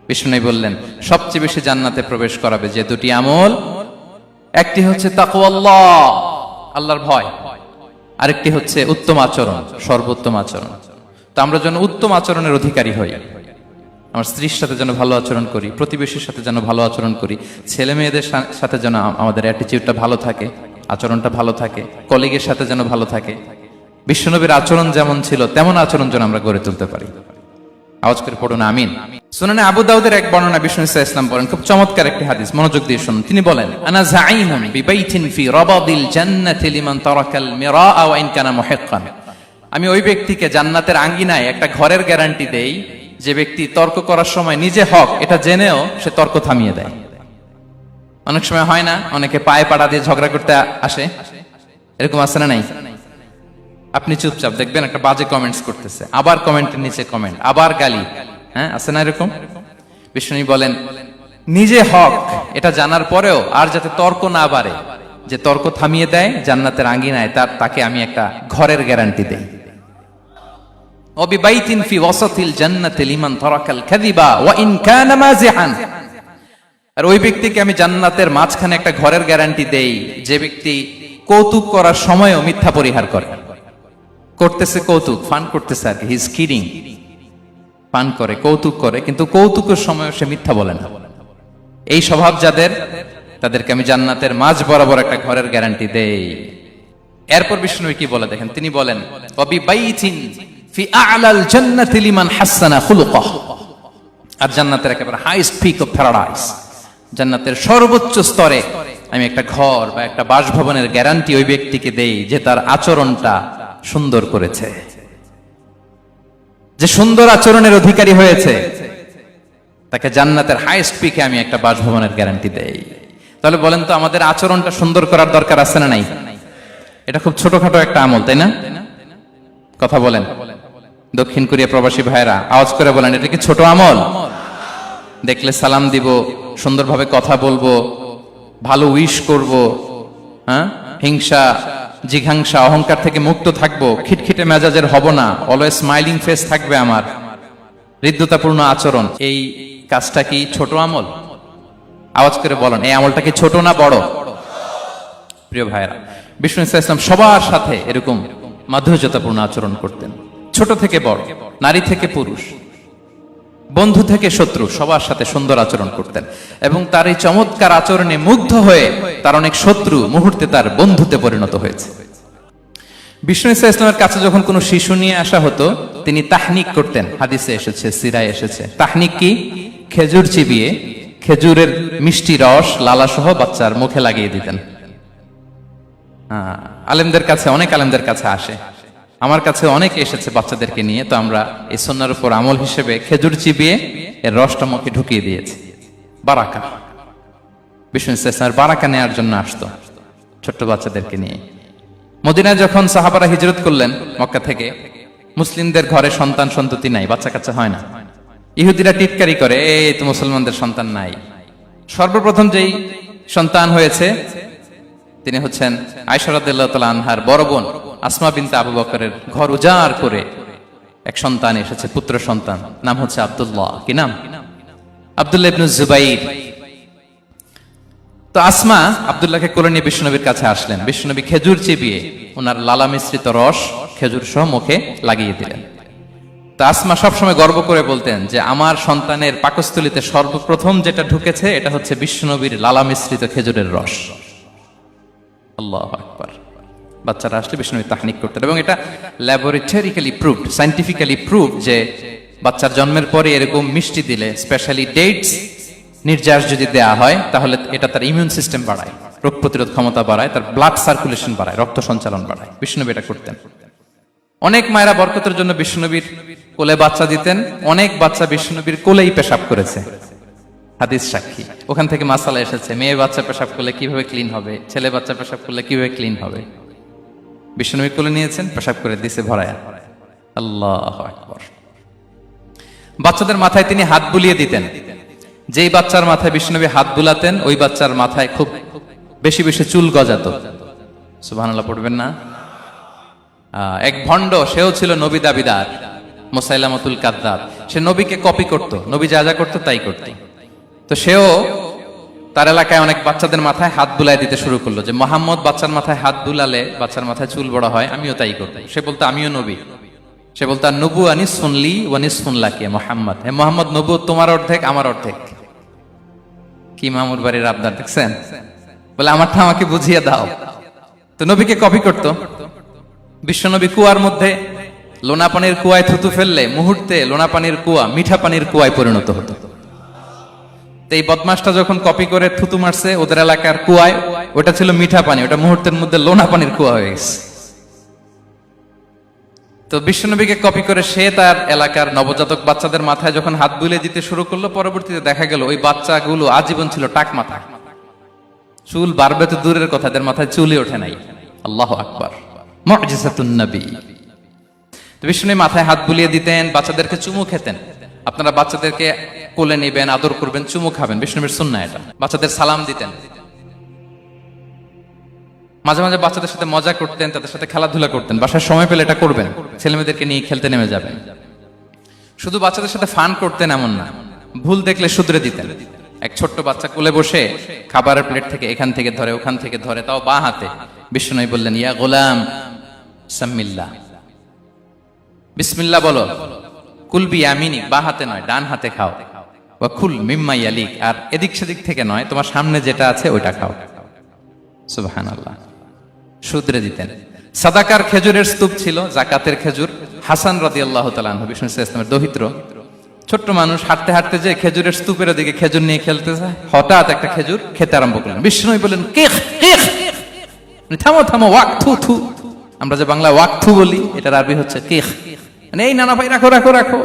বিষ্ণু বললেন, সবচেয়ে বেশি জান্নাতে প্রবেশ করাবে যে দুটি আমল, একটি হচ্ছে তাকওয়াল্লাহ, আল্লাহর ভয়, আরেকটি হচ্ছে উত্তম আচরণ, সর্বোত্তম আচরণ। তো আমরা যেন উত্তম আচরণের অধিকারী হই, আমার স্ত্রীর সাথে যেন ভালো আচরণ করি, প্রতিবেশীর সাথে যেন ভালো আচরণ করি, ছেলে মেয়েদের সাথে যেন আমাদের অ্যাটিটিউডটা ভালো থাকে, আচরণটা ভালো থাকে, কলিগের সাথে যেন ভালো থাকে। বিশ্বনবীর আচরণ যেমন ছিল তেমন আচরণ যেন আমরা গড়ে তুলতে পারি। আওয়াজ করে পড়ুন আমিন। সুনানে আবু দাউদের এক বর্ণনা, বিষ্ণু ইসা ইসলাম বলেন, খুব চমৎকার একটি হাদিস, মনোযোগ দিয়ে শুনুন। তিনি বলেন, আনা যাঈমুন বিবাইতিন ফি রাবাদিল জান্নাতি লিমান তারাকাল মিরাআ ওয়া ইন কানা মুহিক্কান। আমি ওই ব্যক্তিকে জান্নাতের আঙ্গিনায় একটা ঘরের গ্যারান্টি দেই যে ব্যক্তি তর্ক করার সময় নিজে হক এটা জেনেও সে তর্ক থামিয়ে দেয়। অনেক সময় হয় না, অনেকে পায়ে পাড়া দিয়ে ঝগড়া করতে আসে, এরকম আছে না নাই? আপনি চুপচাপ দেখবেন একটা বাজে কমেন্টস করতেছে, আবার কমেন্টের নিচে কমেন্ট, আবার গালি, হ্যাঁ আছে না এরকম? বিষ্ণু বলেন, নিজে হক এটা জানার পরেও আর যাতে তর্ক না বাড়ে, যে তর্ক থামিয়ে দেয় জান্নাতের আঙ্গিনায়, তাকে আমি একটা ঘরের গ্যারান্টি দেই। ওয়াবিবাইতিন ফি ওয়াসাতিল জান্নাতি লিমান তারাকাল কাযিবা ওয়া ইন কানা মাযিহান। আর ওই ব্যক্তিকে আমি জান্নাতের মাঝখানে একটা ঘরের গ্যারান্টি দেই যে ব্যক্তি কৌতুক করার সময়ও মিথ্যা পরিহার করে। করতেছে কৌতুক, ফান করতেছে আর কি, হি ইজ কিডিং, ফান করে, কৌতুক করে, কিন্তু কৌতুকের সময় সে মিথ্যা বলে না। এই স্বভাব যাদের, তাদেরকে আমি জান্নাতের মাঝ বরাবর একটা ঘরের গ্যারান্টি দেই। এরপর বিষ্ণু কি বলে দেখেন, তিনি বলেন, ওয়াবিবাইতিন ফি আ'লাল জান্নাতি লিমান হাসানা খুলুকাহ। আর জান্নাতের একেবারে হাইস্ট পিক অফ প্যারাডাইস, জান্নাতের সর্বোচ্চ স্তরে আমি একটা ঘর বা একটা বাসভবনের গ্যারান্টি ওই ব্যক্তিকে দেই যে তার আচরণটা সুন্দর করেছে, যে সুন্দর আচরণের অধিকারী হয়েছে, তাকে জান্নাতের হাইস্ট পিকে আমি একটা বাসভবনের গ্যারান্টি দেই। তাহলে বলেন তো, আমাদের আচরণটা সুন্দর করার দরকার আছে না নাই? এটা খুব ছোটখাটো একটা আমল, তাই না? কথা বলেন। দক্ষিণ কোরিয়া প্রবাসী ভাইরা আওয়াজ করে বলেন, এটা কি ছোট আমল? দেখলে সালাম দিব, সুন্দরভাবে কথা বলবো, ভালো উইশ করব, হ্যাঁ, হিংসা জিঘাংসা অহংকার থেকে মুক্ত থাকবো, খিটখিটে মেজাজের হব না, অলওয়েজ স্মাইলিং ফেস থাকবে আমার, হৃদ্যতাপূর্ণ আচরণ। এই কাজটা কি ছোট আমল? আওয়াজ করে বলেন, এই আমলটা কি ছোট না বড়? প্রিয় ভাইরা, বিষ্ণু ইসলাম সবার সাথে এরকম মাধুর্যতাপূর্ণ আচরণ করতেন, ছোট থেকে বড়, নারী থেকে পুরুষ, বন্ধু থেকে শত্রু, সবার সাথে সুন্দর আচরণ করতেন। এবং তার এই চমৎকার আচরণে মুগ্ধ হয়ে তার অনেক শত্রু মুহূর্তে তার বন্ধুতে পরিণত হয়েছে। বিষ্ণু ইসলামের কাছে যখন কোনো শিশু নিয়ে আসা হতো, তিনি তাহনিক করতেন, হাদিসে এসেছে, সিরায় এসেছে। তাহনিক কি? খেজুর চিবিয়ে খেজুরের মিষ্টি রস লালাসহ বাচ্চার মুখে লাগিয়ে দিতেন। আলেমদের কাছে, অনেক আলেমদের কাছে আসে, আমার কাছে অনেকে এসেছে বাচ্চাদেরকে নিয়ে, তো আমরা এই সুন্নাহর উপর আমল হিসেবে খেজুর চিবিয়ে এর রসটা মুখে ঢুকিয়ে দিয়েছি। বারাকা, বিষ্ণু ইসলামের বারাকা নেওয়ার জন্য আসতো ছোট্ট বাচ্চাদেরকে নিয়ে। মদিনায় যখন সাহাবারা হিজরত করলেন মক্কা থেকে, মুসলিমদের ঘরে সন্তান সন্ততি নাই, বাচ্চা কাচ্চা হয় না। ইহুদিরা টিটকারি করে, এই তো মুসলমানদের সন্তান নাই। সর্বপ্রথম যেই সন্তান হয়েছে তিনি হচ্ছেন আয়েশা রাদিয়াল্লাহু তাআলা আনহার বড় বোন আসমা বিনতে আবু বকরের ঘর উজাড় করে এক সন্তান এসেছে, পুত্র সন্তান, নাম হচ্ছে আব্দুল্লাহ। কি নাম? আব্দুল্লাহ ইবনে জুবাইর। তো আসমা আব্দুল্লাহকে কোলে নিয়ে বিশ্বনবীর কাছে আসলেন। বিশ্বনবী খেজুর চিবিয়ে ওনার লালা মিশ্রিত রস খেজুর সহ মুখে লাগিয়ে দিলেন। তো আসমা সবসময় গর্ব করে বলতেন যে আমার সন্তানের পাকস্থলীতে সর্বপ্রথম যেটা ঢুকেছে এটা হচ্ছে বিশ্বনবীর লালা মিশ্রিত খেজুরের রস। আল্লাহু আকবার। বাচ্চারা আসলে বিষ্ণুনবী তাহনিক করতেন, এবং এটা ল্যাবরেটরিক্যালি প্রুভড, সায়েন্টিফিক্যালি প্রুভ যে বাচ্চার জন্মের পরে এরকম মিষ্টি দিলে, স্পেশালি ডেটস নির্যাস যদি দেয়া হয়, তাহলে এটা তার ইমিউন সিস্টেম বাড়ায়, রোগ প্রতিরোধ ক্ষমতা বাড়ায়, তার ব্লাড সার্কুলেশন বাড়ায়, রক্ত সঞ্চালন বাড়ায়। বিষ্ণুনবী এটা করতেন। অনেক মায়েরা বরকতের জন্য বিষ্ণুনবীর কোলে বাচ্চা দিতেন, অনেক বাচ্চা বিষ্ণুনবীর কোলেই পেশাব করেছে, হাদিস সাক্ষী। ওখান থেকে মাসালা এসেছে, মেয়ে বাচ্চা পেশাব করলে কিভাবে ক্লিন হবে, ছেলে বাচ্চা পেশাব করলে কিভাবে ক্লিন হবে। বিষ্ণুনবী কোলে নিয়েছেন, পেশাব করে দিছে ভরায়া। আল্লাহু আকবার। বাচ্চাদের মাথায় তিনি হাত বুলিয়ে দিতেন। যেই বাচ্চার মাথায় বিষ্ণুনবী হাত বুলাতেন, ওই বাচ্চার মাথায় খুব বেশি বেশি চুল গজাতো। সুবহানাল্লাহ পড়বেন না? এক ভণ্ড, সেও ছিল নবী দাবিদার, মুসাইলামাতুল কাযযাব। সে নবীকে কপি করত, নবী যা যা করতো তাই করত। তো সেও তার এলাকায় অনেক বাচ্চাদের মাথায় হাত বুলাই দিতে শুরু করলো, যে মোহাম্মদ বাচ্চার মাথায় হাত বুলালে বাচ্চার মাথায় চুল বড় হয়, আমিও তাই করব। সে বলতো আমিও নবী। সে বলতো আর নবু আনিস শুনলি ওয়ানিস শুনলাকে মোহাম্মদ, হে মোহাম্মদ, নবু তোমার অর্ধেক আমার অর্ধেক। কি মামুর বাড়ির আবদার দেখছেন? বলে আমারটা আমাকে বুঝিয়ে দাও। তো নবীকে কপি করতো। বিশ্বনবী কুয়ার মধ্যে লোনা পানির কুয়ায় থুতু ফেললে মুহূর্তে লোনা পানির কুয়া মিঠা পানির কুয়ায় পরিণত হতো। এই বদমাসটা যখন কপি করে থুতু মারছে ওদের এলাকার কুয়ায়, ওটা ছিল মিঠা পানি, ওটা মুহূর্তের মধ্যে লোনা পানির কুয়া হয়ে গেছে। তো বিশ্বনবীকে কপি করে সে তার এলাকার নবজাতক বাচ্চাদের মাথায় যখন হাত বুলিয়ে দিতে শুরু করলো, পরবর্তীতে দেখা গেল ওই বাচ্চাগুলো আজীবন ছিল টাক মাথা। চুল বাড়বে তো দূরের কথা, এদের মাথায় চুলই ওঠে নাই। আল্লাহু আকবার, মুজিজাতুন নবী। তো বিষ্ণুনবী মাথায় হাত বুলিয়ে দিতেন, বাচ্চাদেরকে চুমু খেতেন। আপনারা বাচ্চাদেরকে কোলে নেবেন, আদর করবেন, চুমু খাবেন, বিষ্ণুনবীর সুন্নাহ এটা। বাচ্চাদের সালাম দিতেন। মাঝে মাঝে বাচ্চাদের সাথে মজা করতেন, তাদের সাথে খেলাধুলা করতেন। বাসার সময় পেলে এটা করবেন, ছেলেমেয়েদেরকে নিয়ে খেলতে নেমে যাবেন। শুধু বাচ্চাদের সাথে ফান করতেন এমন না, ভুল দেখলে শুধরে দিতেন। এক ছোট্ট বাচ্চা কোলে বসে খাবারের প্লেট থেকে এখান থেকে ধরে ওখান থেকে ধরে, তাও বাঁ হাতে। বিষ্ণুনবী বললেন, ইয়া গোলাম সাম্মিল্লাহ, বিসমিল্লাহ বলো। কুল বিয়ামিনি, বাঁ হাতে নয় ডান হাতে খাও। ওয়া কুল মিম্মা ইয়ালিক, আর এদিক সেদিক থেকে নয়, তোমার সামনে যেটা আছে ওইটা খাও। সুবহানাল্লাহ, শুধরে দিতেন। সাদাকার খেজুরের স্তূপ ছিল, জাকাতের খেজুর। হাসান রাদিয়াল্লাহু তাআলা আনহু, বিষ্ণু ইসলামের দহিত্র, ছোট্ট মানুষ, হাঁটতে হাঁটতে যে খেজুরের স্তূপের দিকে খেজুর নিয়ে খেলতে যায়, হঠাৎ একটা খেজুর খেতে আরম্ভ করলেন। বিষ্ণু বললেন, কেখ কেখ, থামো থামো, ওয়াক থু থু। আমরা যে বাংলা ওয়াক থু বলি, এটার আরবি হচ্ছে কেখ। মানে এই নানা ভাই, রাখো রাখো রাখো।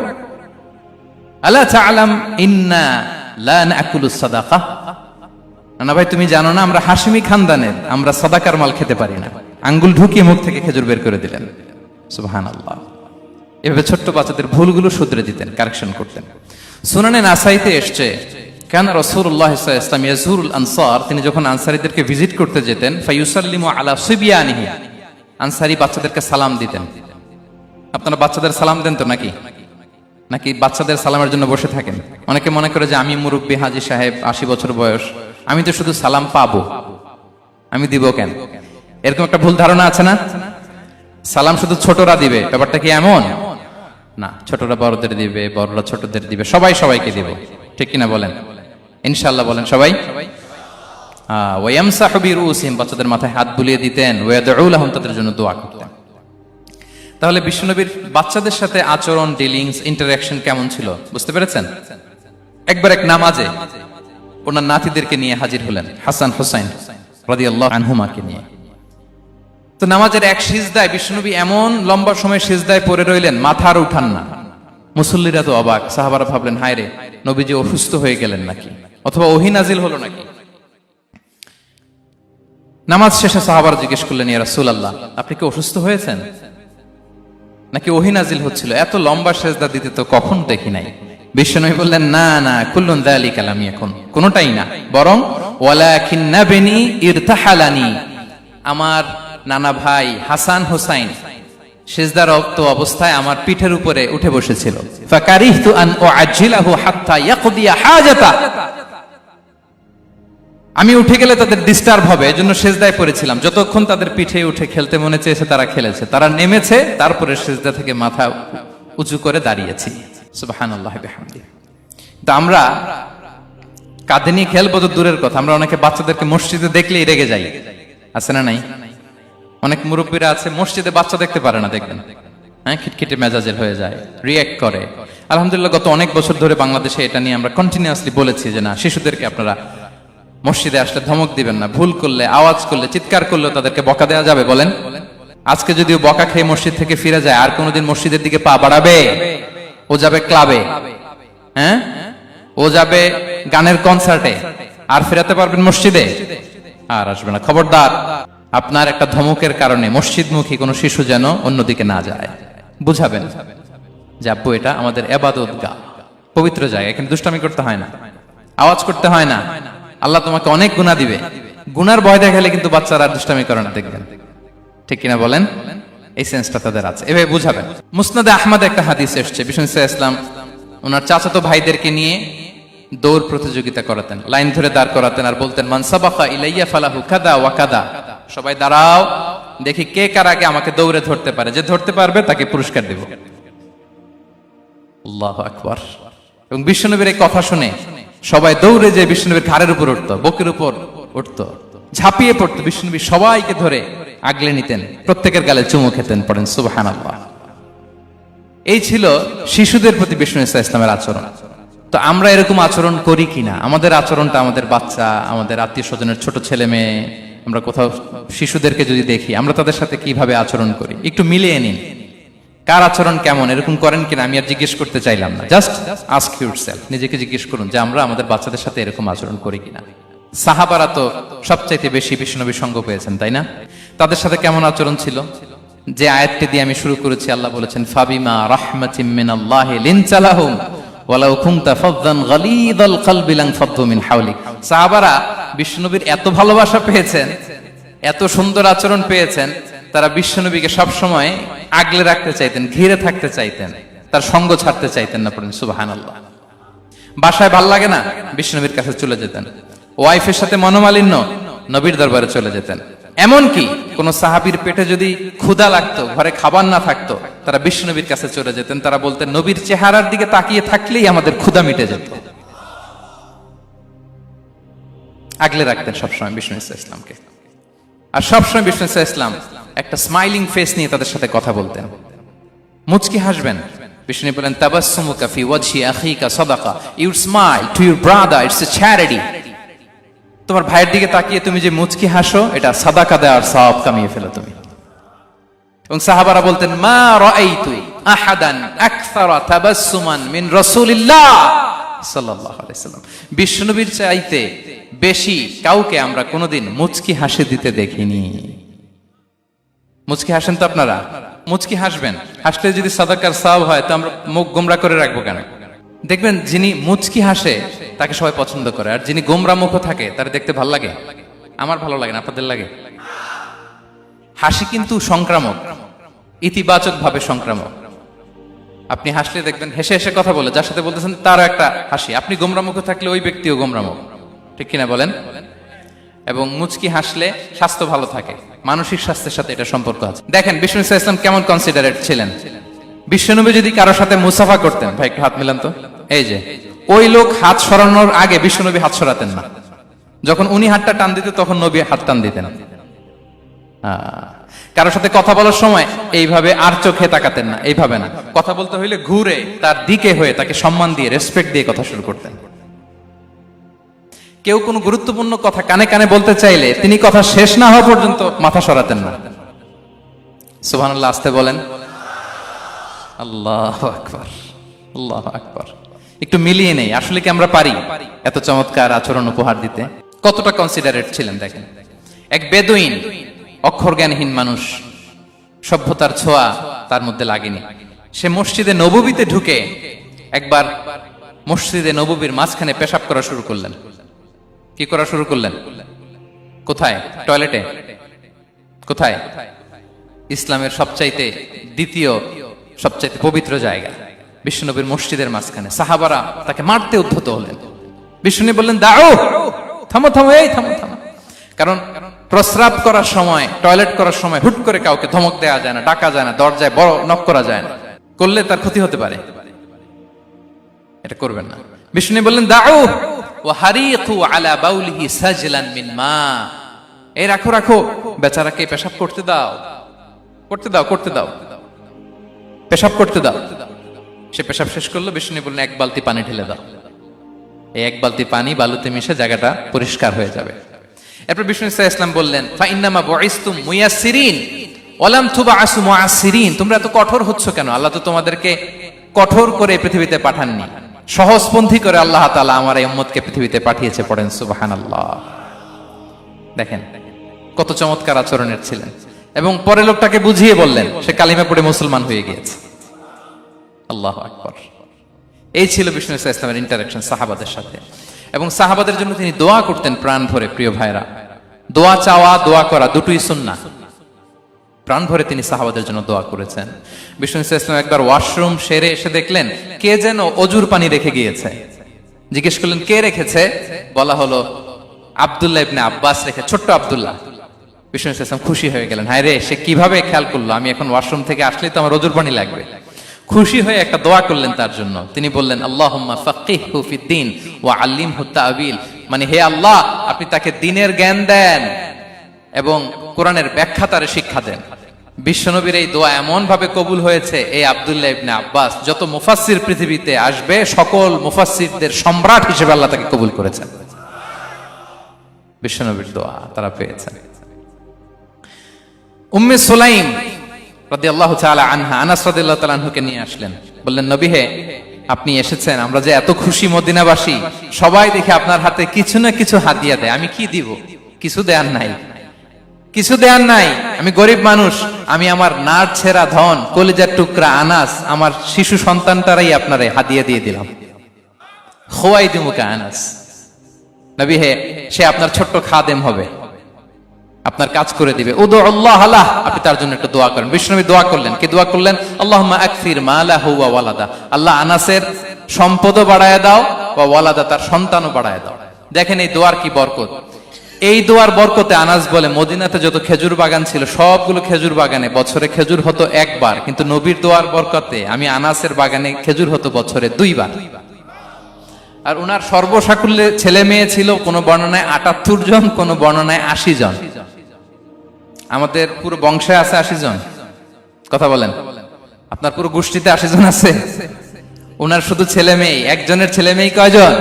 আলা তাআলাম ইন্না লা নাকুলুস সাদাকা, নানা ভাই তুমি জানো না আমরা হাশিমি খানদানের, আমরা সাদাকার মাল খেতে পারি না। আঙ্গুল ঢুকিয়ে মুখ থেকে খেজুর বের করে দিলেন। সুবহানাল্লাহ। এভাবে ছোট্ট বাচ্চাদের ভুলগুলো শুধরে দিতেন, কারেকশন করতেন। সুনানে নাসাইতে এসছে, কেন রাসূলুল্লাহ সাল্লাল্লাহু আলাইহি ওয়াসাল্লাম ইয়াজুরুল আনসার, তিনি যখন আনসারীদেরকে ভিজিট করতে যেতেন, ফায়ুসাল্লিমু আলা সিবিয়ানিহি, আনসারী বাচ্চাদেরকে সালাম দিতেন। আপনারা বাচ্চাদের সালাম দেন তো নাকি? নাকি বাচ্চাদের সালামের জন্য বসে থাকেন? অনেকে মনে করে যে আমি মুরব্বী হাজী সাহেব, 80 বছর বয়স, আমি তো শুধু সালাম পাবো, আমি দিব কেন? এরকম একটা ভুল ধারণা আছে না? সালাম শুধু ছোটরা দিবে, ব্যাপারটা কি এমন না? ছোটরা বড়দের দিবে, বড়রা ছোটদের দিবে, সবাই সবাইকে দিবে, ঠিক কিনা বলেন? ইনশাআল্লাহ বলেন সবাই। ওয়ায়ামসাহু বিরুসিহিম, বাচ্চাদের মাথায় হাত বুলিয়ে দিতেন। ওয়ায়াদউ লাহুম, তাদের জন্য দোয়া করতেন। তাহলে বিশ্বনবীর বাচ্চাদের সাথে আচরণ, ডিলিংস, ইন্টারঅ্যাকশন কেমন ছিল বুঝতে পেরেছেন? একবার এক নামাজে ওনার নাতিদেরকে নিয়ে হাজির হলেন, হাসান হুসাইন রাদিয়াল্লাহু আনহুমাকে নিয়ে। তো নামাজের এক সিজদায় বিশ্বনবী এমন লম্বা সময় সিজদায় পড়ে রইলেন, মাথা আর উঠান না। মুসল্লিরা তো অবাক, সাহাবারা ভাবলেন হায় রে, নবীজি অসুস্থ হয়ে গেলেন নাকি, অথবা ওহী নাজিল হলো নাকি। নামাজ শেষে সাহাবারা জিজ্ঞেস করলেন, ইয়া রাসূলুল্লাহ, আপনি কি অসুস্থ হয়েছেন নাকি ওহী নাজিল হচ্ছিল? এত লম্বা সিজদা দিতে তো কখন দেখি নাই। বিশ্বনবী বললেন, না না, কুল্লুন যালিকা লাম ইয়াকুন, কোনটাই না, বরং ওয়ালাকিন নাবনি ইরতাহালানি, আমার নানা ভাই হাসান হুসাইন সিজদারত অবস্থায় আমার পিঠের উপরে উঠে বসেছিল। ফাকারিহতু আন উআজ্জিলাহু হাত্তা ইয়াকদিয়া হাজাতা, আমি উঠে গেলে তাদের ডিস্টার্ব হবে, এজন্য সিজদায় পড়েছিলাম। যতক্ষণ তাদের পিঠে উঠে খেলতে মনে চেয়েছে তারা খেলেছে, তারা নেমেছে, তারপরে সিজদা থেকে মাথা উঁচু করে দাঁড়িয়েছি। সুবহানাল্লাহি বিহামদিহি। তো আমরা কাঁধে নিয়ে খেলবো তো দূরের কথা, আমরা অনেকে বাচ্চাদেরকে মসজিদে দেখলেই রেগে যাই, আছে না নাই? অনেক মুরব্বীরা আছে মসজিদে বাচ্চা দেখতে পারে না, দেখবেন হ্যাঁ, খিটখিটে মেজাজের হয়ে যায়, রিয়্যাক্ট করে। আলহামদুলিল্লাহ গত অনেক বছর ধরে বাংলাদেশে এটা নিয়ে আমরা কন্টিনিউয়াসলি বলেছি যে না, শিশুদেরকে আপনারা মসজিদে আসলে ধমক দিবেন না, ভুল করলে, আওয়াজ করলে, চিৎকার করলে তাদেরকে বকা দেওয়া যাবে? বলেন। আজকে যদিও বকা খেয়ে মসজিদ থেকে ফিরে যায়, আর কোনোদিন মসজিদের দিকে পা বাড়াবে? ও যাবে ক্লাবে, হ্যাঁ, ও যাবে গানের কনসার্টে, আর ফেরাতে পারবেন মসজিদে? আর আসবে না। খবরদার, আপনার একটা ধমকের কারণে মসজিদমুখী কোনো শিশু যেন অন্যদিকে না যায়। বুঝাবেন যে আব্বু এটা আমাদের ইবাদত গাহ, পবিত্র জায়গা, এখানে দুষ্টামি করতে হয় না, আওয়াজ করতে হয় না, আল্লাহ তোমাকে অনেক গুনাহ দিবে। গুনার ভয় দেখালে কিন্তু বাচ্চারা দুষ্টামি করে না, দেখবেন। ঠিক কিনা বলেন? এই সেন্সটা তাদের আছে, এভাবে বুঝাবেন। মুসনাদে আহমদ একটা হাদিস এসেছে, বিষ্ণু ইসলাম ওনার চাচাতো ভাইদেরকে নিয়ে দৌড় প্রতিযোগিতা করাতেন, লাইন ধরে দাঁড় করাতেন, আর বলতেন মান সাবাকা ইলাইয়া ফালাহু কাদা ওয়া কাদা, সবাই দাঁড়াও, দেখি কে কার আগে আমাকে দৌড়ে ধরতে পারে, যে ধরতে পারবে তাকে পুরস্কার দেব। আল্লাহু আকবার। এবং বিশ্বনবীর এই কথা শুনে সবাই দৌড়ে যে বিশ্বনবীর ঘাড়ের উপর উঠতো, বুকের উপর উঠতো, ঝাঁপিয়ে পড়তো, বিশ্বনবী সবাইকে ধরে আগলে নিতেন, প্রত্যেকের গালে চুমু খেতেন। পড়েন সুবহানাল্লাহ। এই ছিল শিশুদের প্রতি বিষ্ণু ইসলামের আচরণ। তো আমরা এরকম আচরণ করি কিনা? আমাদের আচরণটা আমাদের বাচ্চা, আমাদের আত্মীয় স্বজনের ছোট ছেলে মেয়ে, আমরা কোথাও শিশুদেরকে যদি দেখি, আমরা তাদের সাথে কিভাবে আচরণ করি একটু মিলিয়ে নিন। কার আচরণ কেমন, এরকম করেন কিনা আমি আর জিজ্ঞেস করতে চাইলাম না, জাস্ট আস্ক ইউরসেলফ, নিজেকে জিজ্ঞেস করুন যে আমরা আমাদের বাচ্চাদের সাথে এরকম আচরণ করি কিনা। সাহাবারা তো সবচাইতে বেশি বিশ্বনবীর সঙ্গ পেয়েছেন, তাই না? তাদের সাথে কেমন আচরণ ছিল? যে আয়াতটি দিয়ে আমি শুরু করেছি, আল্লাহ বলেছেন ফাবিমা রাহমাতিম মিনাল্লাহি লিনতা লাহুম ওয়ালাউ কুনতা ফাযযান গালিযাল কলবি লানফাদ্দু মিন হাওলিক। সাহাবারা বিশ্বনবীর এত ভালোবাসা পেয়েছেন, এত সুন্দর আচরণ পেয়েছেন, তারা বিশ্বনবীকে সব সময় আগলে রাখতে চাইতেন, ঘিরে থাকতে চাইতেন, তার সঙ্গ ছাড়তে চাইতেন না। পড়েন সুবহানাল্লাহ। বাসায় ভাল লাগে না, বিশ্বনবীর কাছে চলে যেতেন। ওয়াইফের সাথে মনোমালিন্য, নবীর দরবারে চলে যেতেন। এমনকি কোন সাহাবীর পেটে যদি ক্ষুধা লাগতো, ঘরে খাবার না থাকতো, তারা বিশ্বনবীর কাছে চলে যেতেন। তারা বলতেন নবীর চেহারার দিকে তাকিয়ে থাকলেই আমাদের ক্ষুধা মিটে যেত। আগলে রাখতেন সবসময় বিষ্ণু ইসলামকে। আর সবসময় বিষ্ণু ইসলাম একটা স্মাইলিং ফেস নিয়ে তাদের সাথে কথা বলতেন, মুচকি হাসবেন। বিষ্ণু বলেন তাবাসসুমুকা ফি ওয়াজহি আখিকা সাদাকা, you smile to your brother, it's a charity. তোমার ভাইয়ের দিকে তাকিয়ে তুমি যে মুচকি হাসো, এটা সাদাকা দেওয়ার সওয়াব কামিয়ে ফেলো তুমি। এবং সাহাবারা বলতেন মা রাআইতু আহাদান আকসারা তাবাসসুমান মিন রাসূলিল্লাহ সাল্লাল্লাহু আলাইহি ওয়াসাল্লাম। বিশ্বনবীর চাইতে বেশি কাউকে আমরা কোনোদিন মুচকি হাসি দিতে দেখিনি। মুচকি হাসেন তো আপনারা? মুচকি হাসবেন, হাসলে যদি সাদাকার সওয়াব হয় তো আমরা মুখ গোমরা করে রাখবো কেন? দেখবেন যিনি মুচকি হাসে তাকে সবাই পছন্দ করে, আর যিনি গোমরা মুখ থাকে তার দেখতে ভালো লাগে। আমার ভালো লাগে না, আপনাদের লাগে? হাসি কিন্তু সংক্রামক, ইতিবাচক ভাবে সংক্রামক। আপনি হাসলে দেখবেন হেসে হেসে কথা বলে, যার সাথে বলতেছেন তারও একটা হাসি। আপনি গোমরা মুখ থাকলে ওই ব্যক্তিও গোমরা মুখ, ঠিক কিনা বলেন? এবং মুচকি হাসলে স্বাস্থ্য ভালো থাকে, মানসিক স্বাস্থ্যের সাথে এটা সম্পর্ক আছে। দেখেন বিষ্ণু ইসলাম কেমন কনসিডারেট ছিলেন। বিশ্বনবী যদি কারোর সাথে মুসাফা করতেন, ভাই একটু হাত মিলান তো, এই যে ওই লোক হাত সরানোর আগে বিশ্বনবী হাত সরাতেন না। যখন উনি হাতটা টান দিতেন তখন নবী হাত টান দিতেন। কারোর সাথে কথা বলার সময় এইভাবে আর চোখে তাকাতেন না, এইভাবে না। কথা বলতে হইলে ঘুরে তার দিকে হয়ে তাকে সম্মান দিয়ে, রেসপেক্ট দিয়ে কথা শুরু করতেন। কেউ কোনো গুরুত্বপূর্ণ কথা কানে কানে বলতে চাইলে তিনি কথা শেষ না হওয়া পর্যন্ত মাথা সরাতেন না। সুবহানাল্লাহ, আসতে বলেন। আল্লাহু আকবার, আল্লাহু আকবার। একটু মিলিয়ে নেই, আসলে কি আমরা পারি এত চমৎকার আচরণ উপহার দিতে? কতটা কনসিডারেট ছিলেন দেখেন। এক বেদুইন, অক্ষর জ্ঞানহীন মানুষ, সভ্যতার ছোঁয়া তার মধ্যে লাগেনি। সে মসজিদে নববীতে ঢুকে একবার মসজিদে নববীর মাঝখানে পেশাব করা শুরু করলেন। কি করা শুরু করলেন? কোথায়? টয়লেটে? কোথায়? ইসলামের সবচাইতে দ্বিতীয় সবচাইতে পবিত্র জায়গা বিশ্বনবীর মসজিদের মাঝখানে। সাহাবারা তাকে মারতে উদ্ধত হলেন। বিশ্বনবী বললেন দাও, থামো থামো, এই থামো থামো। কারণ প্রস্রাব করার সময়, টয়লেট করার সময় হুট করে কাউকে ধমক দেওয়া যায় না, ডাকা যায় না, দরজায় বড় নক করা যায় না, করলে তার ক্ষতি হতে পারে, এটা করবেন না। বিষ্ণু বললেন দাও ওয়া হারিকু আলা বাউলিহি সাজলান মিন মা, এই রাখো রাখো, বেচারাকে পেশাব করতে দাও, করতে দাও, করতে দাও, পেশাব করতে দাও। সে পেশাব শেষ করলো, বিষ্ণু বললেন এক বালতি পানি ঢেলে দাও। এই এক বালতি পানি বালুতে মিশে জায়গাটা পরিষ্কার হয়ে যাবে। এরপর বিষ্ণু ইসলাম বললেন, ফাইন্নামা বুইসতুম মুয়াসসিরিন ওয়ালাম তুবআসু মুআসসিরিন, তোমরা এত কঠোর হচ্ছ কেন? আল্লাহ তো তোমাদেরকে কঠোর করে পৃথিবীতে পাঠাননি, সহজপন্থী করে আল্লাহ তাআলা আমার এই উম্মতকে পৃথিবীতে পাঠিয়েছে। পড়েন সুবহানাল্লাহ। দেখেন কত চমৎকার আচরণের ছিলেন। এবং পরে লোকটাকে বুঝিয়ে বললেন, সে কালিমা পড়ে মুসলমান হয়ে গিয়েছে। আল্লাহু আকবার। এই ছিল বিষ্ণু ইসলামের ইন্টারাকশন সাহাবাদের সাথে। এবং সাহাবাদের জন্য তিনি দোয়া করতেন প্রাণ ভরে। প্রিয় ভাইরা, দোয়া চাওয়া, দোয়া করা দুটোই সুন্নাহ। প্রাণ ভরে তিনি সাহাবাদের জন্য দোয়া করেছেন। বিষ্ণু ইসলাম একবার ওয়াশরুম সেরে এসে দেখলেন কে যেন অজুর পানি রেখে গিয়েছে। জিজ্ঞেস করলেন কে রেখেছে? বলা হলো আব্দুল্লাহ ইবনে আব্বাস রেখে, ছোট্ট আব্দুল্লাহ। বিষ্ণু ইসলাম খুশি হয়ে গেলেন, হায় রে, সে কিভাবে খেয়াল করলো, আমি এখন ওয়াশরুম থেকে আসলেই তো আমার অজুর পানি লাগবে। খুশি হয়ে একটা দোয়া করলেন তার জন্য। তিনি বললেন, আল্লাহুম্মা ফাক্কিহহু ফিদ্দীন ওয়া আল্লিমহু তা'ওয়িল, মানে হে আল্লাহ, আপনি তাকে দ্বীনের জ্ঞান দেন এবং কোরআনের ব্যাখ্যা তারে শিক্ষা দেন। বিশ্বনবীর এই দোয়া এমন ভাবে কবুল হয়েছে, এই আব্দুল্লাহ ইবনে আব্বাস যত মুফাসসির পৃথিবীতে আসবে সকল মুফাসসিরদের সম্রাট হিসেবে আল্লাহ তাকে কবুল করেছেন। বিশ্বনবীর দোয়া তারা পেয়েছেন। উম্মে সুলাইম রাদিয়াল্লাহু তাআলা আনহা, আনাস রাদিয়াল্লাহু তাআলা আনহুকে নিয়ে আসলেন, বললেন নবী হে, আপনি এসেছেন, আমরা যে এত খুশি মদিনাবাসী, সবাই দেখে আপনার হাতে কিছু না কিছু হাদিয়া দেয়, আমি কি দিব? কিছু দেয়ার নাই, কিছু দেয়ার নাই, আমি গরিব মানুষ, আমি আমার নাড় ছেঁড়া ধন, কলিজার টুকরা আনাস, আমার শিশু সন্তানটারাই আপনারে হাদিয়া দিয়ে দিলাম। খুয়াইদুমুকা আনাস, নবী হে, সে আপনার ছোট্ট খাদেম হবে, আপনার কাজ করে দিবে। উদুল্লাহ আলাহ, আপনি তার জন্য একটু দোয়া করেন। বিষ্ণুনবী দোয়া করলেন, কি দোয়া করলেন? আল্লাহুম্মা আকসির মালাহু ওয়া ওয়ালাদা, আল্লাহ আনাসের সম্পদও বাড়ায় দাও, ওয়া ওয়ালাদা, তার সন্তানও বাড়ায় দাও। দেখেন এই দোয়ার কি বরকত। এই দোয়ার বরকতে আনাস বলে মদিনাতে যত খেজুর বাগান ছিল সবগুলো খেজুর বাগানে বছরে খেজুর হতো একবার, কিন্তু নবীর দোয়ার বরকতে আমি আনাসের বাগানে খেজুর হতো বছরে 2 বার। আর উনার সর্বসাকুল্যে ছেলে মেয়ে ছিল, কোন বর্ণনায় 78 জন, কোন বর্ণনায় 80 জন। আমাদের পুরো বংশে আছে 80 জন, কথা বলেন। আপনার পুরো গোষ্ঠীতে 80 জন আছে। উনার শুধু ছেলে মেয়ে, একজনের ছেলে মেয়ে কয়জন?